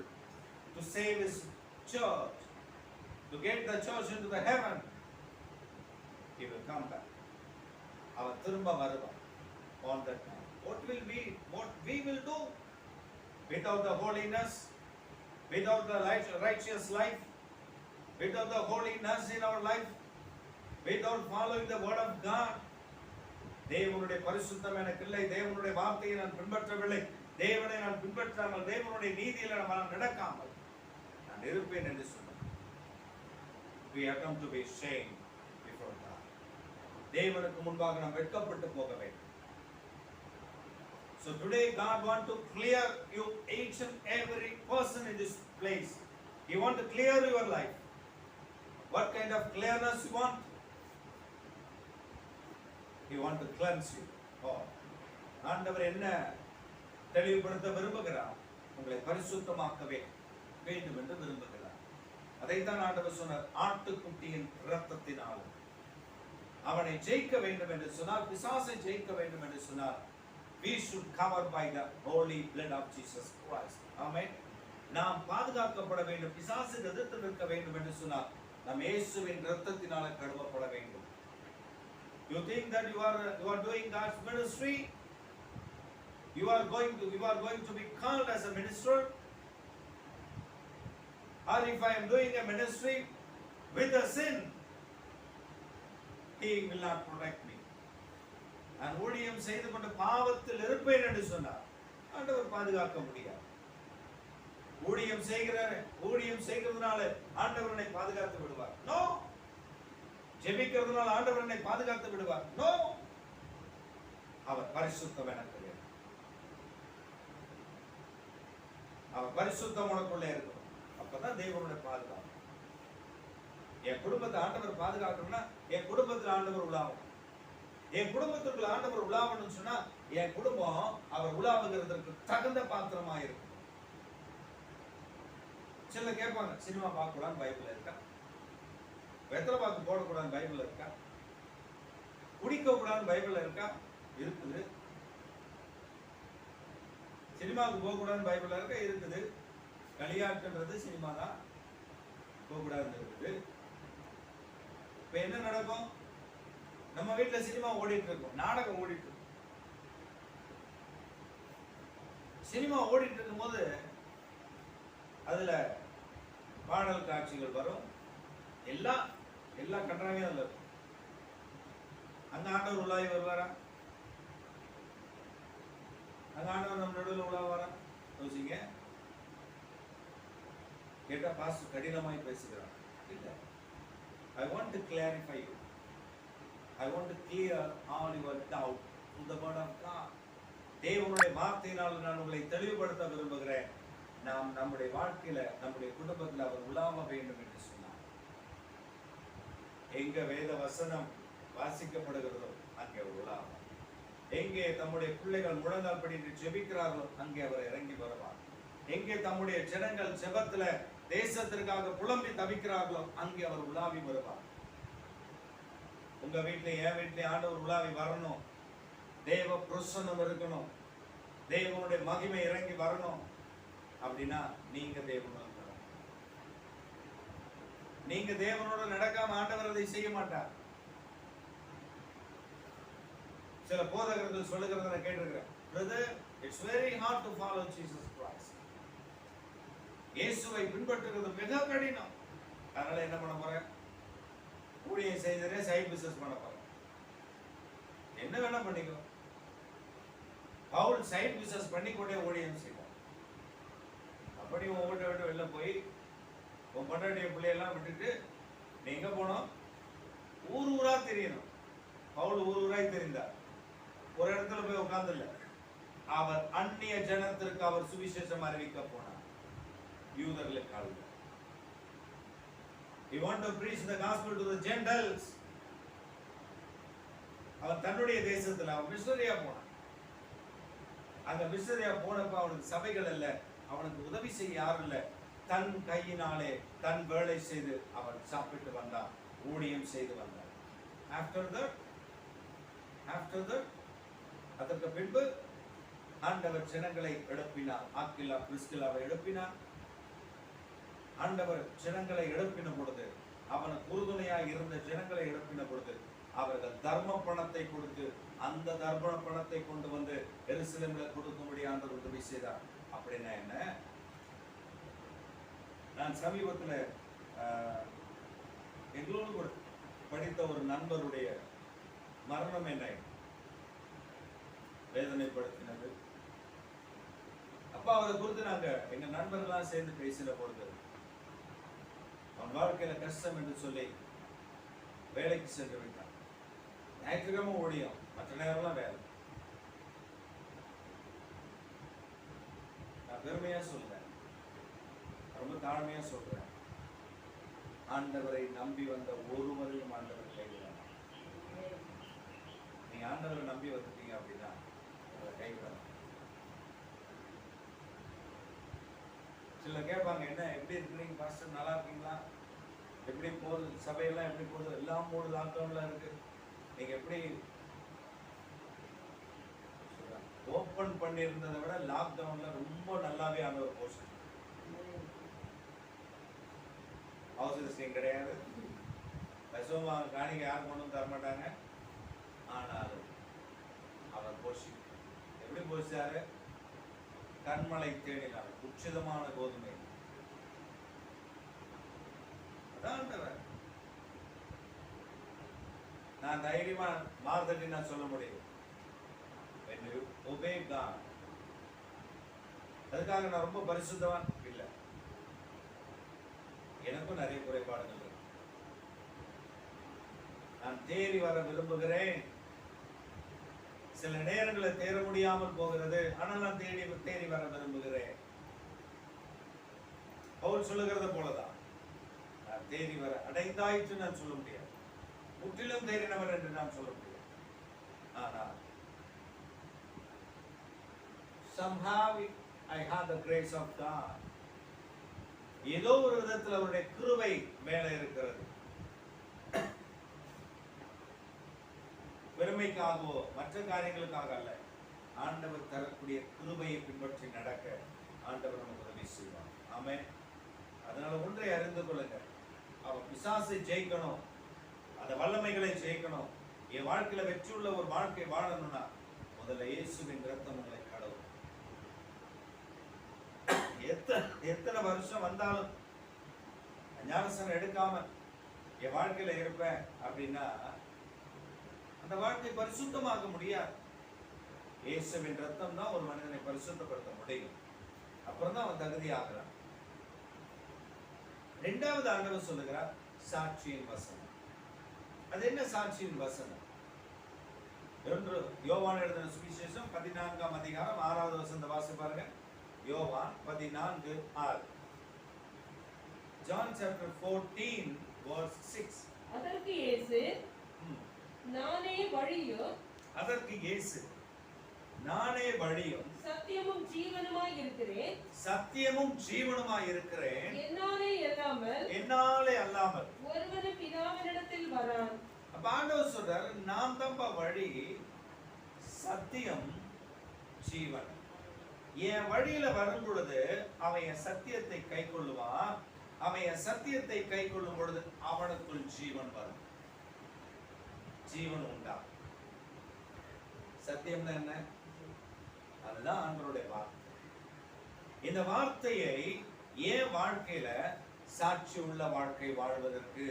to save his church, to get the church into the heaven. He will come back. அவர் திரும்ப வருவார். on that night. What we will do without the holiness, without the righteous life, without the holiness in our life, without following the word of God. தேவனுடைய பரிசுத்தம் எனக்கு இல்லை, தேவனுடைய வார்த்தையை நான் பின்பற்றவில்லை, தேவனை நான் பின்பற்றாமல், தேவனுடைய நீதியில் நான் நடக்காமல் நான் இருப்பேன் என்று சொன்னார். We have come to be shamed before God. தேவனுக்கு முன்பாக நாம் வெட்கப்பட்டு போக வேண்டும். So today God want to clear you, each and every person in this place. He want to clear your life. What kind of clearness you want? He want to cleanse you. Oh, ஆண்டவர் என்ன தெளிவுபடுத்த விரும்புகிறார்? உங்களை பரிசுத்தமாக்கவே வேண்டும் என்று விரும்புகிறார். அதைத்தான் ஆண்டவர் சொன்னார், ஆட்டுக்குட்டியின் இரத்தத்தினால் அவனை ஜெயிக்க வேண்டும் என்று சொன்னார், பிசாசை ஜெயிக்க வேண்டும் என்று சொன்னார். We should cover by the holy blood of Jesus Christ. Amen. நாம் பாதுகாக்கப்பட வேண்டும், பிசாசு எதிர்த்து நிற்க வேண்டும் என்று சொன்னார். நாம் இயேசுவின் இரத்தத்தினால கழுவப்பட வேண்டும். You think that you are doing God's ministry? You are going to be called as a minister? Or if I am doing a ministry with a sin, He will not protect me. நான் ஊழியம் செய்து கொண்டு பாவத்தில் இருப்பேன் என்று சொன்னார். ஆண்டவர் பாதுகாக்க முடியாது. ஊழியம் செய்கிறதுனால ஆண்டவரை பாதுகாத்து விடுவார்? நோ. ஜெபிக்கிறதுனால ஆண்டவரை பாதுகாத்து விடுவார்? நோ. அவர் பரிசுத்தம் எனக்கு வேண்டும். அவர் பரிசுத்தம் உனக்குள்ளே இருக்கும். அப்பதான் தேவனுடைய பாதுகாப்பு. என் குடும்பத்தை ஆண்டவர் பாதுகாக்கணும்னா என் குடும்பத்தில் ஆண்டவர் உலாவும். என் குடும்பத்திற்குள்ள ஆண்டவர் உலாவணும்னு சொன்னா என் குடும்பம் அவர் உலாவுகிறதற்கு தகுந்த பாத்திரமா இருக்கும். சில கேட்பாங்க, சினிமா பார்க்க கூடாது பைபிள் இருக்கா? வெத்தலை பாக்கு போடக்கூடாது பைபிள் இருக்கா? குடிக்க கூடாது பைபிள் இருக்கா? இருக்குது. சினிமாவுக்கு போக கூடாது பைபிள் இருக்கா? இருக்குது. களியாட்டுன்றது சினிமா தான், போக கூடாதுன்னு இருக்குது. இப்ப என்ன நடக்கும்? நம்ம வீட்டுல சினிமா ஓடிட்டு இருக்கும், நாடகம் ஓடிட்டு இருக்கும். சினிமா ஓடிட்டு இருக்கும் போது அதுல பாடல் காட்சிகள் வரும், எல்லா கன்றாவையும் அதுல இருக்கும். அங்க ஆண்டவர் உலாவி வருவாரா? அங்க ஆண்டவர் நம்ம நடுவில் உலாவாரா? யோசிங்க. கேட்டா பாஸ்டர் கடினமாய் பேசுகிறார். இல்ல. I want to clarify you. I want to clear all your doubt in the word of God. தேவனுடைய வார்த்தையினால் நான் உங்களை தெளிவுபடுத்த விரும்புகிறேன். நாம் நம்முடைய வாழ்க்கையில, நம்முடைய குடும்பத்தில் அவர் உலாவ வேண்டும் என்று சொன்னார். எங்க வேத வசனம் வாசிக்கப்படுகிறதோ அங்கே உலாவும். எங்கே தம்முடைய பிள்ளைகள் முழங்கால் படிட்டு ஜெபிக்கிறார்களோ அங்கே அவர் இறங்கி வருவார். எங்கே தம்முடைய ஜனங்கள் ஜெபத்துல தேசத்திற்காக புலம்பி தவிக்கிறார்களோ அங்கே அவர் உலாவி வருவார். உங்க வீட்டுல, என் வீட்டுல ஆண்டவர் உலாவி வரணும். தேவ பிரசன்னம் இருக்கணும். தேவனுடைய மகிமை இறங்கி வரணும். அப்படின்னா நீங்க தேவனோட, நீங்க தேவனோட நடக்காம ஆண்டவர் அதை செய்ய மாட்டார். சில போதகர்கள் சொல்லுகிறத நான் கேட்டிருக்கிறேன். Brother, it's very hard to follow Jesus Christ. இயேசுவை பின்பற்றுவது மிக கடினம். அதனால என்ன பண்ண போறேன்? ஊழியம் செய்ததே சைட் பிசினஸ் பண்ண போறேன். என்ன வேணா பண்ணிக்கோ. பவுல் சைட் பிசினஸ் பண்ணிக்கொண்டே ஊழியம் செய்வார். அப்படி உன் வீட்டை விட்டு வெளில போய் உன் பொண்டாட்டிய பிள்ளையெல்லாம் விட்டுட்டு நீ எங்க போனோம்? ஊர் ஊரா தெரியணும். பவுல் ஊர் ஊராய் தெரிந்தார். ஒரு இடத்துல போய் உட்கார்ந்துல. அவர் அந்நிய ஜனத்திற்கு அவர் சுவிசேஷம் அறிவிக்க போனார். யூதர்களுக்கு. He want to preach the gospel to the Gentiles. அவன் தன்னுடைய தேசத்துல அவன் மிஷனரியா போனான். அந்த மிஷனரியா போனப்ப அவனுக்கு சபைகள் இல்ல, அவனுக்கு உதவி செய்ய யாரும் இல்ல. தன் கையினாலே தன் வேலை செய்து அவன் சாப்பிட்டு வந்தான், ஊழியம் செய்து வந்தான். After that அதற்கு பின்பு ஆண்டவர் ஜனங்களை எழுப்பினார். ஆக்கிலா பிரிஸ்கிலாவை எழுப்பினார். ஆண்டவர் ஜனங்களை எழுப்பின பொழுது, அவனுக்கு உறுதுணையாக இருந்த ஜனங்களை எழுப்பின பொழுது அவர்கள் தர்ம பணத்தை கொடுத்து அந்த தர்ம பணத்தை கொண்டு வந்து எருசலேமில் கொடுக்கும்படி ஆண்டவர் உதவி செய்தார். அப்படின்னா என்ன? நான் சமீபத்தில் எங்களோடு படித்த ஒரு நண்பருடைய மரணம் என்ன வேதனைப்படுத்தினது. அப்ப அவரை குறித்து நாங்க எங்க நண்பர்களாம் சேர்ந்து பேசின பொழுது, அவன் வாழ்க்கையில கஷ்டம் என்று சொல்லி வேலைக்கு சென்று விட்டான். ஞாயிற்றுக்கிழமை ஓடியும், மற்ற நேரம்லாம் வேலை. நான் பெருமையா சொல்றேன், ரொம்ப தாழ்மையா சொல்றேன், ஆண்டவரை நம்பி வந்த ஒருவரையும் ஆண்டவர் கைவிடலாம். நீங்க ஆண்டவரை நம்பி வந்துட்டீங்க அப்படின்னா கைவிடலாம். சில கேட்பாங்க, என்ன எப்படி இருக்கிறீங்க பாஸ்டர், நல்லா இருக்கீங்களா, எப்படி போகுது சபையெல்லாம், எப்படி போகுது, எல்லாம் போடு லாக்டவுன்ல இருக்கு, நீங்க எப்படி ஓப்பன் பண்ணியிருந்ததை விட லாக்டவுன்ல ரொம்ப நல்லாவே ஆன ஒரு போர்ஷன். அவசரம் கிடையாது, பசுவமா காணிக்க யார் கொண்டும் தரமாட்டாங்க. ஆனாலும் அவர் போஷி எப்படி போஷிச்சாரு? கண்மலை தேடினார், உச்சிதமான கோதுமை. நான் தைரியமா மார்த்தட்டி நான் சொல்ல முடியும். When you obey God. அதுக்காக நான் ரொம்ப பரிசுத்தவான் இல்லை, எனக்கும் நிறைய குறைபாடுகள் இருக்கு. நான் தேறி வர விரும்புகிறேன், சில நேரங்களில் தேர முடியாமல் போகிறது, ஆனால் நான் தேடி வர விரும்புகிறேன். பவுல் சொல்லுகிறத போலதான், நான் தேடி வர அடைந்தாயிற்று நான் சொல்ல முடியாது, முற்றிலும் தேறினவர் என்று நான் சொல்ல முடியாது. ஆனால் somehow I have the grace of God. ஏதோ ஒரு விதத்தில் அவருடைய கிருபை மேலே இருக்கிறது. பெருமைக்காகவோ மற்ற காரியங்களுக்காக அல்ல, ஆண்டவர் தரக்கூடிய கிருபையை பின்பற்றி நடக்க ஆண்டவர் நமக்கு உதவி செய்வார். ஆமென். அதனால ஒன்றை அறிந்து கொள்ளுங்க, அவன் பிசாசை ஜெயிக்கணும், அந்த வல்லமைகளை ஜெயிக்கணும், என் வாழ்க்கையில வெற்றியுள்ள ஒரு வாழ்க்கை வாழணும்னா முதல்ல இயேசுவின் ரத்தம் உங்களை கடவுள். எத்தனை வருஷம் வந்தாலும் ஞானஸ்நானம் எடுக்காம என் வாழ்க்கையில இருப்பேன் அப்படின்னா அந்த வாழ்க்கை பரிசுத்தமாக்க முடியாது. இயேசுவின் ரத்தம் தான் ஒரு மனிதனை பரிசுத்தப்படுத்த முடியும். அப்புறம் தான் அவன் தகுதி ஆகிறான். இரண்டாவது ஆண்டவர் சொல்லுகிறார் சாட்சியின் வசனம். அது என்ன சாட்சியின் வசனம்? யோவான் எழுதின சுவிசேஷம் 14ஆம் அதிகாரம் 6வது வசனத்தை வாசி பாருங்க. யோவான் 14:6. John chapter 14 verse 6. அதற்கு இயேசு நானே வழியும், அதற்கு இயேசு நானே வழியும் சத்தியமும் ஜீவனுமாய் இருக்கிறேன், சத்தியமும் ஜீவனுமாய் இருக்கிறேன், என்னாலே அல்லாமல் ஒருவனும் பிதாவினிடத்தில் வரான். அப்ப ஆண்டவர் சொல்றாரு, நான் தான்ப்பா வழி, சத்தியம், ஜீவன். என் வழியில வரும் பொழுது அவன் என் சத்தியத்தை கை கொள்ளுவான், அவன் என் சத்தியத்தை கை கொள்ளும் பொழுது அவனுக்குள் ஜீவன் வரும், ஜீவன் உண்டா. சத்தியம்னா என்ன? அதுதான் ஆண்டவருடைய வார்த்தை. இந்த வார்த்தையை என் வாழ்க்கையில சாட்சி உள்ள வாழ்க்கை வாழ்வதற்கு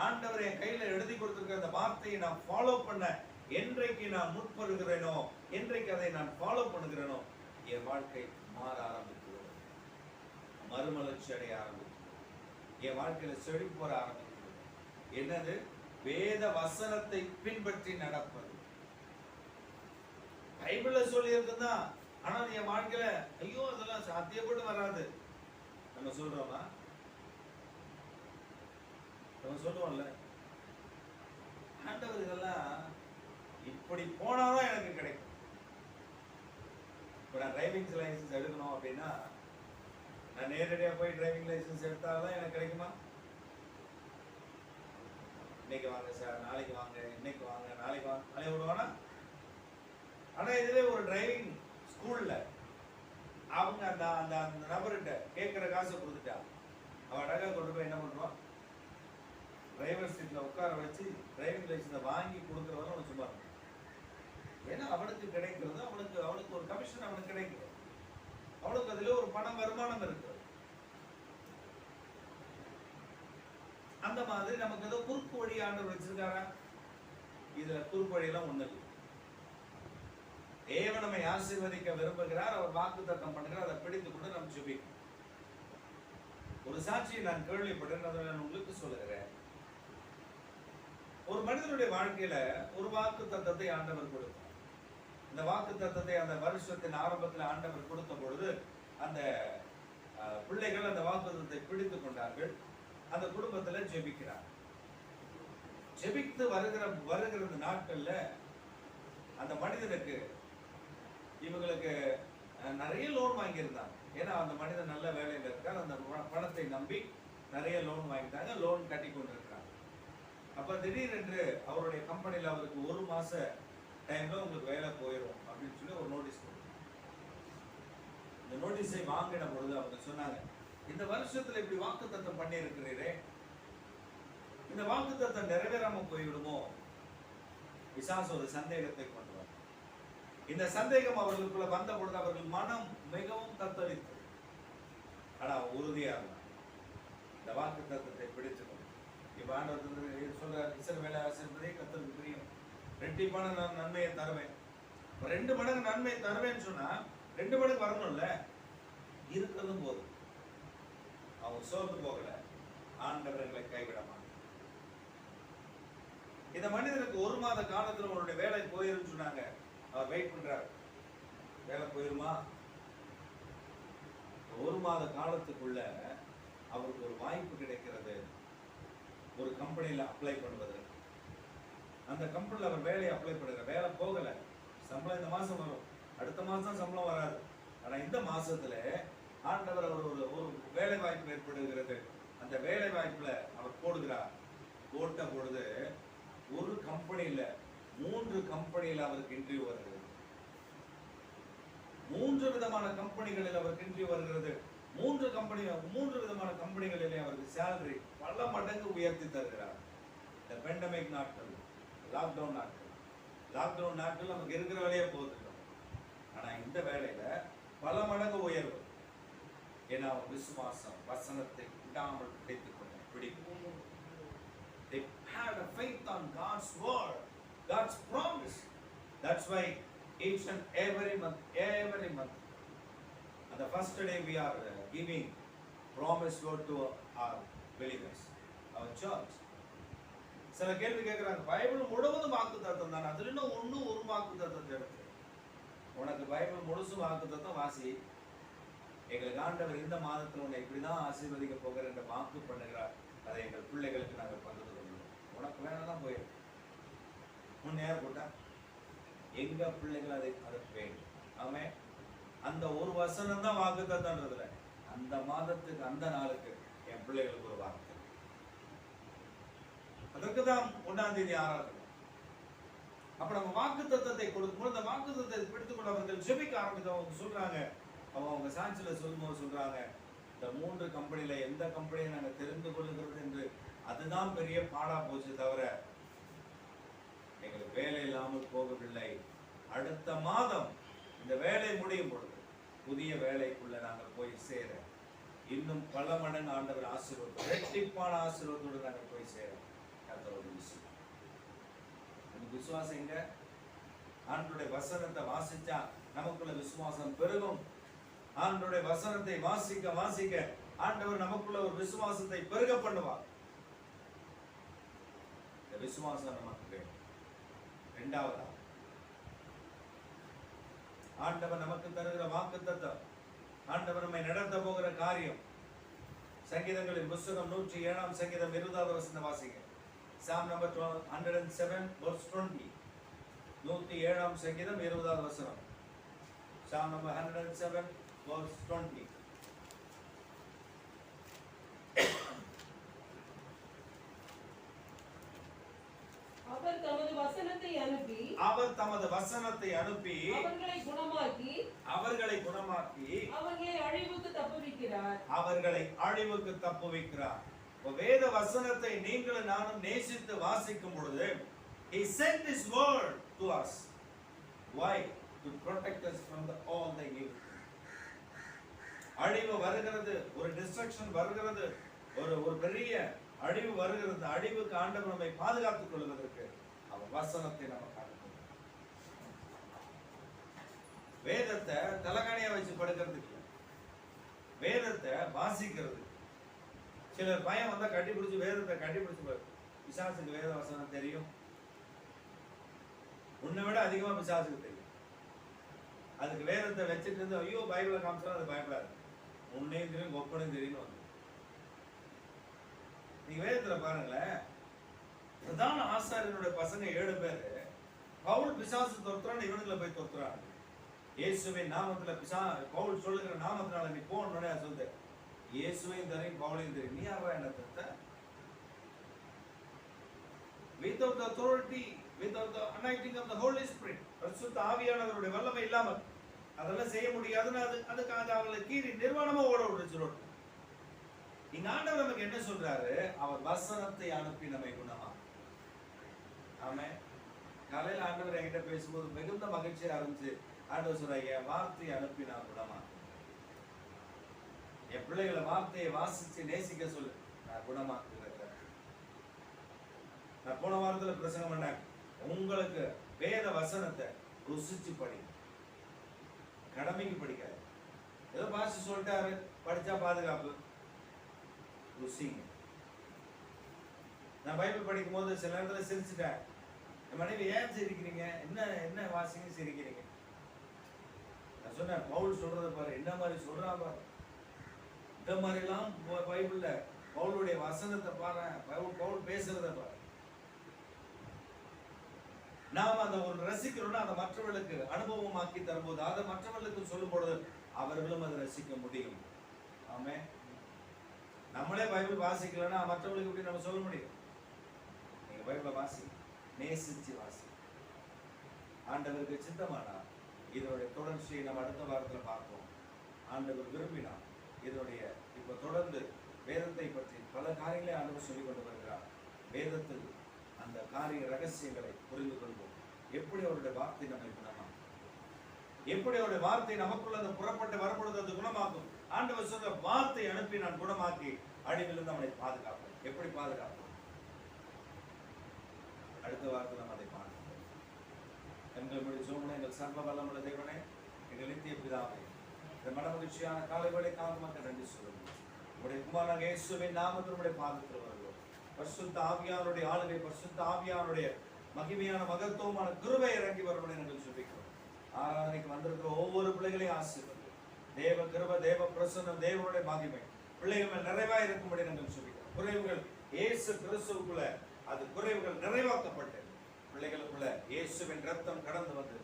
ஆண்டவர் என் கையில எழுதி கொடுத்திருக்கிற அந்த வார்த்தையை நான் ஃபாலோ பண்ண என்றைக்கு நான் முற்படுகிறேனோ, என்றைக்கு அதை நான் ஃபாலோ பண்ணுகிறேனோ, என் வாழ்க்கை மாற ஆரம்பிக்கிறது, மறுமலர்ச்சி அடைய ஆரம்பிக்கிறது, என் வாழ்க்கையில செழிப்பு போற ஆரம்பிக்கிறது. என்னது? வேத வசனத்தை பின்பற்றி நடப்பது. பைபிள்ல சொல்லி இருக்குதான், ஆனால் என் வாழ்க்கையில ஐயோ அதெல்லாம் சாத்தியப்பட்டு வராது நம்ம சொல்றோமா? நம்ம சொல்லுவோம்ல, ஆண்டவர் இதெல்லாம் இப்படி போனாதான் எனக்கு கிடைக்கும். இப்போ நான் டிரைவிங் லைசன்ஸ் எடுக்கணும் அப்படின்னா நான் நேரடியாக போய் டிரைவிங் லைசன்ஸ் எடுத்தால்தான் எனக்கு கிடைக்குமா? இன்னைக்கு வாங்க சார், நாளைக்கு வாங்க, இன்னைக்கு வாங்க, நாளைக்கு வாங்க, நாளைக்கு விடுவானா? ஆனா இதுவே ஒரு டிரைவிங் ஸ்கூல்ல அவங்க அந்த அந்த நபர்கிட்ட கேட்கிற காசை கொடுத்துட்டா அவன் அழகா கொண்டு போய் என்ன பண்ணுவான்? டிரைவர் சீட்ல உட்கார வச்சு டிரைவிங் லைசன்ஸை வாங்கி கொடுக்குறவங்க அவன் சும்மா இருக்கும். ஏன்னா அவனுக்கு கிடைக்கிறது, அவனுக்கு ஒரு கமிஷன் அவனுக்கு கிடைக்கிறது, அவனுக்கு அதுல ஒரு பணம் வருமானம் இருக்கு. அந்த மாதிரி நமக்கு ஏதோ குறுக்கு வழி ஆண்டவர் வச்சிருக்காரா? இதுல குறுக்கு வழியெல்லாம் ஒண்ணு இல்லை. தேவன் நம்மை ஆசீர்வதிக்க விரும்புகிறார், அவர் வாக்குத்தத்தம் பண்ணுகிறார், அதை பிடித்து கொண்டு நம்ம ஜெபிக்கணும். ஒரு சாட்சியை நான் கேள்விப்பட்டேன், அதை நான் உங்களுக்கு சொல்லுகிறேன். ஒரு மனிதனுடைய வாழ்க்கையில ஒரு வாக்குத்தத்தத்தை ஆண்டவர் கொடுத்தார். இந்த வாக்குத்தத்தத்தை அந்த வருஷத்தின் ஆரம்பத்தில் ஆண்டவர் கொடுத்த பொழுது அந்த பிள்ளைகள் அந்த வாக்குத்தத்தை பிடித்து கொண்டார்கள். அந்த குடும்பத்துல ஜெபிக்கிறார். ஜெபித்து வருகிற நாட்கள்ல அந்த மனிதனுக்கு இவங்களுக்கு நிறைய லோன் வாங்கியிருந்தாங்க. ஏன்னா அந்த மனிதன் நல்ல வேலையில இருக்கார், அந்த பணத்தை நம்பி நிறைய லோன் வாங்கிட்டாங்க, லோன் கட்டி கொண்டிருக்கிறாங்க. அப்ப திடீரென்று அவருடைய கம்பெனியில அவருக்கு 1 மாச டைம்ல உங்களுக்கு வேலை போயிடும் அப்படின்னு சொல்லி ஒரு நோட்டீஸ் கொடுத்தாங்க. இந்த நோட்டீஸை வாங்கின பொழுது அவங்க சொன்னாங்க, இந்த வருஷத்துல இப்படி வாக்குத்தத்தம் பண்ணி இருக்கிறீரே, இந்த வாக்குத்தத்தம் நிறைவேறாம போய்விடுமோ? பிசாசு ஒரு சந்தேகத்தை கொண்டு வந்தார். இந்த சந்தேகம் அவர்களுக்குள்ள வந்த பொழுது அவர்கள் மனம் மிகவும் தத்தளித்தது. ஆனா உறுதியா இருந்தார், இந்த வாக்குத்தத்தத்தை பிடிச்சுக்கணும். இப்ப ஆண்டவர் சொல்றார், இஸ்ரவேலை ஆசீர்வதிப்பதே கர்த்தருக்கு பிரியம், ரெட்டிப்பான நன்மையை தருவேன். 2 மடங்கு நன்மையை தருவேன்னு சொன்னா 2 மடங்கு வரணும்ல. இருக்கிறதும் போதும். அவங்க சோர்ந்து போகல, ஆண்டவர்களை கைவிட மாட்டார். இந்த மனிதனுக்கு 1 மாத காலத்துல அவருடைய வேலை போயிருன்னு சொன்னாங்க. அவர் வெயிட் பண்றார், வேலை போயிருமா? 1 மாத காலத்துக்குள்ள அவருக்கு ஒரு வாய்ப்பு கிடைக்கிறது, ஒரு கம்பெனியில அப்ளை பண்ணுவது. அந்த கம்பெனியில் அவர் வேலையை அப்ளை பண்ணுற, வேலை போகல, சம்பளம் இந்த மாசம் வரும், அடுத்த மாசம் சம்பளம் வராது. ஆனா இந்த மாசத்துல ஆண்டவர் அவர் ஒரு வேலை வாய்ப்பு ஏற்படுகிறது. அந்த வேலை வாய்ப்புல அவர் போடுகிறார். போட்ட பொழுது ஒரு கம்பெனியில 3 கம்பெனியில் அவருக்கு இன்டர்வியூ வருகிறது. 3 விதமான கம்பெனிகளில் அவருக்கு இன்டர்வியூ வருகிறது. 3 விதமான கம்பெனிகளிலே அவருக்கு சேலரி பல மடங்கு உயர்த்தி தருகிறார். இந்த பெண்டமிக் நாட்கள், லாக்டவுன் நாட்கள் நமக்கு இருக்கிற வேலையே போகுது. ஆனா இந்த வேலையில பல மடங்கு உயர்வு. ஏன்னா விசுவாசம், வசனத்தை விடாமல் பிடிக்கும். They had a faith on God's word, God's promise. That's why each and every month, on the first day we are giving promise word to our believers, our church. சில கேள்வி கேட்கிறாங்க, பைபிள் முழுவதும் வாக்குத்தத்தம் தானே, அதுல இன்னும் ஒரு வாக்குத்தத்தத்தை எடுத்து உனக்கு பைபிள் முழுசும் வாக்குத்தத்தம் வாசி. எங்களுக்கு ஆண்டவர் இந்த மாதத்தில் உன்னை இப்படிதான் ஆசீர்வதிக்க போகிற என்ற வாக்கு பண்ணுகிறார். அதை எங்கள் பிள்ளைகளுக்கு நாங்கள் பகிர்ந்து கொள்கிறோம். உனக்கு வேணாம் போயிடும். முன்னேற போட்டா எங்க பிள்ளைகள் அதற்கு வேண்டும். ஆமே, அந்த ஒரு வசனம் தான் வாக்குத்தத்தம்ன்றதுல அந்த மாதத்துக்கு அந்த நாளுக்கு என் பிள்ளைகளுக்கு ஒரு வாக்கு. அதற்கு தான் 1ஆம் தேதி ஆராதனை. அப்ப நம்ம வாக்குத்தத்தத்தை கொடுக்கும்போது அந்த வாக்குத்தத்தத்தை பிடித்துக்கொண்டு அவர்கள் ஜெபிக்க ஆரம்பித்தவங்க சொல்றாங்க, அவங்க சாட்சியில சொல்லும்போது சொல்றாங்க, இந்த 3 கம்பெனியில எந்த கம்பெனியை நாங்கள் தெரிந்து கொள்ளுகிறது என்று அதுதான் பெரிய பாடா போச்சு, தவிர எங்களுக்கு வேலை இல்லாமல் போகவில்லை. அடுத்த மாதம் இந்த வேலை முடியும் பொழுது புதிய வேலைக்குள்ள நாங்கள் போய் சேர இன்னும் பல மடங்கு ஆண்டவர் ஆசீர்வாதம், இரட்டிப்பான ஆசீர்வாதத்தோடு நாங்கள் போய் சேர கர்த்தரோடு விசுவாசம். விசுவாசம் எங்க? ஆண்டவருடைய வசனத்தை வாசிச்சா நமக்குள்ள விசுவாசம் பெருகும். ஆண்டவருடைய வசனத்தை வாசிக்க வாசிக்க ஆண்டவர் நமக்குள்ள ஒரு விசுவாசத்தை பெருக பண்ணுவார். இந்த விசுவாசம் நமக்கு வேணும். 2ஆவதா ஆண்டவர் நமக்கு தருகிற வாக்குத்தத்தம், ஆண்டவர் நம்மை நடத்த போகிற காரியம். சங்கீதங்களின் புத்தகம் 107ஆம் சங்கீதம் 20வது வசனம் வாசிங்க. Psalm number 107 verse 20. 107ஆம் சங்கீதம் 20வது வசனம். Psalm number 107 verse 20. அவர் தமது வசனத்தை அனுப்பி அவர்களை குணமாக்கி அவர்களை அழிவுக்கு தப்புவிக்கிறார். வேத வசனத்தை நீங்களும் நானும் நேசித்து வாசிக்கும் பொழுது he sent his word to us. Why? To protect us from all the evil. அழிவு வருகிறது, ஒரு டிஸ்ட்ரக்ஷன் வருகிறது, ஒரு பெரிய அழிவு வருகிறது. அழிவுக்கு ஆண்டவர் நம்மை பாதுகாத்துக் கொள்வதற்கு அவர் வசனத்தை நமக்கு அனுப்புகிறார். வேதத்தை தலகாணியா வச்சு படுக்கிறதுக்கு, வேதத்தை வாசிக்கிறது. சிலர் பயம் வந்தா கட்டி பிடிச்சி வேதத்தை கட்டி பிடிச்சு, பிசாசுக்கு வேத வசனம் தெரியும், உன்னை விட அதிகமா பிசாசுக்கு தெரியும். அதுக்கு வேதத்தை வச்சுட்டு இருந்து ஐயோ பைபிளை காமிச்சா அது பயப்படாது, உன்னையும் தெரியும் ஒப்பனையும் தெரியும் வந்து. நீங்க வேதத்துல பாருங்களேன், பிரதான ஆசாரியனுடைய பசங்க 7 பேரு பவுல் பிசாசு தொத்துறான்னு இவனுங்களை போய் தொத்துறாங்க. இயேசுவின் நாமத்துல பவுல் சொல்லுகிற நாமத்தினால நீ போன சொல்லுது, இயேசுவையும் தெரியும் பவுலையும் தெரியும், நீ யாரா என்ன தொத்த? Without the authority, without the anointing of the Holy Spirit, பரிசுத்த ஆவியானவருடைய வல்லமை இல்லாமல் அதெல்லாம் செய்ய முடியாதுன்னு அதுக்காக அவங்களை கீறி நிர்வாணமா ஓட விடுச்சிரோம். இங்க ஆண்டவர் நமக்கு என்ன சொல்றாரு? அவர் வசனத்தை அனுப்பி நம்மை குணமா. ஆமென். காலையில ஆண்டவர் என்கிட்ட பேசும்போது மிகுந்த மகிழ்ச்சியா இருந்துச்சு. ஆண்டவர் சொல்றாங்க, என் வார்த்தையை அனுப்பி நான் குணமா. என் பிள்ளைகளை வார்த்தையை வாசிச்சு நேசிக்க சொல்லு, நான் குணமாக்குகிறேன். நான் போன வாரத்துல பிரசங்கம் பண்ணேன், உங்களுக்கு வேத வசனத்தை ருசிச்சு படி, கடமைக்கு படிக்காது. ஏதோ பாஸ்டர் சொல்லிட்டாரு படிச்சா பாதுகாப்பு, ருசிங்க. நான் பைபிள் படிக்கும் போது சில நேரத்துல சிரிச்சுட்டேன். என் மனைவி ஏன் சிரிக்கிறீங்க, என்ன வாசிங்க சிரிக்கிறீங்க? நான் சொன்னேன், பவுல் சொல்றத பாரு, என்ன மாதிரி சொல்றா பாரு, இந்த மாதிரி எல்லாம் பைபிள்ல பவுலுடைய வசனத்தை பாரு, பவுல் பேசுறத பாரு. நாம் அதை ஒரு ரசிக்கிறோம்னா அதை மற்றவர்களுக்கு அனுபவமாக்கி தரும்போது, அதை மற்றவர்களுக்கு சொல்லும் பொழுது அவர்களும் அதை ரசிக்க முடியும். ஆமே. நம்மளே பைபிள் வாசிக்கலன்னா மற்றவர்களுக்கு எப்படி நம்ம சொல்ல முடியும்? நீங்க பைபிளை வாசி, நேசிச்சு வாசி. ஆண்டவருக்கு சித்தமானா இதனுடைய தொடர்ச்சியை நம்ம அடுத்த வாரத்தில் பார்ப்போம். ஆண்டவர் விரும்பினா இதனுடைய இப்ப தொடர்ந்து வேதத்தை பற்றி பல காரியங்களை ஆண்டவர் சொல்லிக் கொண்டு வருகிறார். வேதத்தில் அந்த காரிய ரகசியங்களை புரிந்து கொள்வோம். எப்படி அவருடைய வார்த்தை நம்மை குணமாக்கும், எப்படி அவருடைய வார்த்தை நமக்குள்ள அந்த புறப்பட்டு வரும்பொழுது அது குணமாக்கும். ஆண்டவர் சொல்ற வார்த்தை அனுப்பி நான் குணமாக்கி அடிவிலிருந்து அவனை பாதுகாப்பேன். எப்படி பாதுகாப்போம்? அடுத்த வாரத்தில் நம்ம அதை பார்ப்போம். எங்களுடைய சோமனை, எங்கள் சர்வ வல்லமுள்ள தேவனே, எங்கள் நித்திய பிதாவே, இந்த மனமகிழ்ச்சியான காலை வேளை காலமாக நன்றி சொல்லுங்கள். உங்களுடைய குமாரனாக இயேசுவின் நாமத்தினுடைய பாதத்தில் வருகிறோம். பரிசுத்த ஆவியானுடைய ஆளுகை, பரிசுத்த ஆவியானுடைய மகிமையான மகத்துவமான கிருபை இறங்கி வருவதை நாங்கள் சொல்லிக்கிறோம். ஆராதனைக்கு வந்திருக்கிற ஒவ்வொரு பிள்ளைகளையும் ஆசீர்வதிங்க. தேவ கிருபை, தேவ பிரசன்னம், தேவனுடைய மகிமை பிள்ளைகள் நிறைவாக இருக்கும்படி நாங்கள் சொல்லிக்கிறோம். குறைவுகள் இயேசு கிறிஸ்துவுக்குள்ள அது குறைவுகள் நிறைவாக்கப்பட்டு பிள்ளைகளுக்குள்ள இயேசுவின் ரத்தம் கடந்து வந்து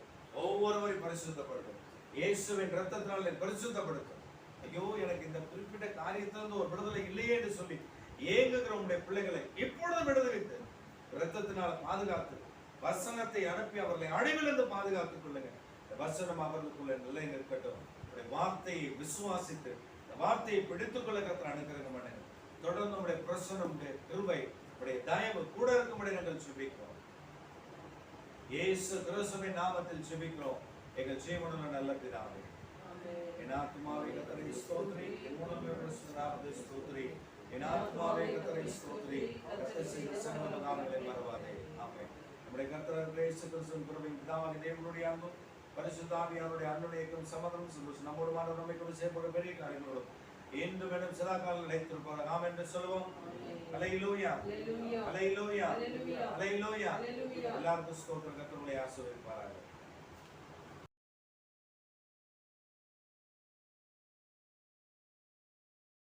ஒவ்வொருவரையும் பரிசுத்தப்படுத்தும். இயேசுவின் ரத்தத்தினால பரிசுத்தப்படுத்தும். ஐயோ, எனக்கு இந்த குறிப்பிட்ட காரியத்திலிருந்து ஒரு விடுதலை இல்லையே என்று சொல்லி ஏங்குகிற உங்களுடைய பிள்ளைகளை இப்பொழுது விடுதலைத்து இரத்தத்தினால் பாதுகாத்து வசனத்தை அனுப்பி அவர்களை அழிவிலிருந்து பாதுகாத்துக் கொள்ளுங்க. வசனம் அவர்களுக்குள்ள நிலை நிற்கட்டும். வார்த்தையை விசுவாசித்து வார்த்தையை பிடித்துக் கொள்ள கர்த்தர் அனுகிரகம் பண்ணுங்க. தொடர்ந்து நம்முடைய பிரசன்னம், கிருபை, தயவு கூட இருக்கும்படி நாங்கள் ஜெபிக்கிறோம். இயேசு கிறிஸ்துவின் நாமத்தில் ஜெபிக்கிறோம் எங்கள் ஜீவனுள்ள நல்ல பிதாவே. என் ஆத்துமாவே கர்த்தரை ஸ்தோத்திரி, என் மூலமே ஸ்தோத்திரி, என் ஆத்துமாவே கர்த்தரை ஸ்தோத்திரி, கர்த்தர் செய்த சகல நாமங்களை மறவாதே. ஆமென். நம்முடைய கர்த்தர் இயேசு கிறிஸ்துவின் கிருபையும் பிதாவாகிய தேவனுடைய அன்பும் பரிசுத்த ஆவியானவருடைய அன்புடைய ஏக்கம் சமாதானமும் சந்தோஷம் நம்மோடு மாணவர் நம்மை கொண்டு செய்யப்படும் பெரிய காரியங்களோடும் இன்று வேணும் சதா காலம் நிலைத்திருப்பார். நாம் என்று சொல்லுவோம். அல்லேலூயா, அல்லேலூயா, அல்லேலூயா. எல்லாருக்கும் ஸ்தோத்திரம். கர்த்தர் உங்களை ஆசீர்வதிப்பாராக.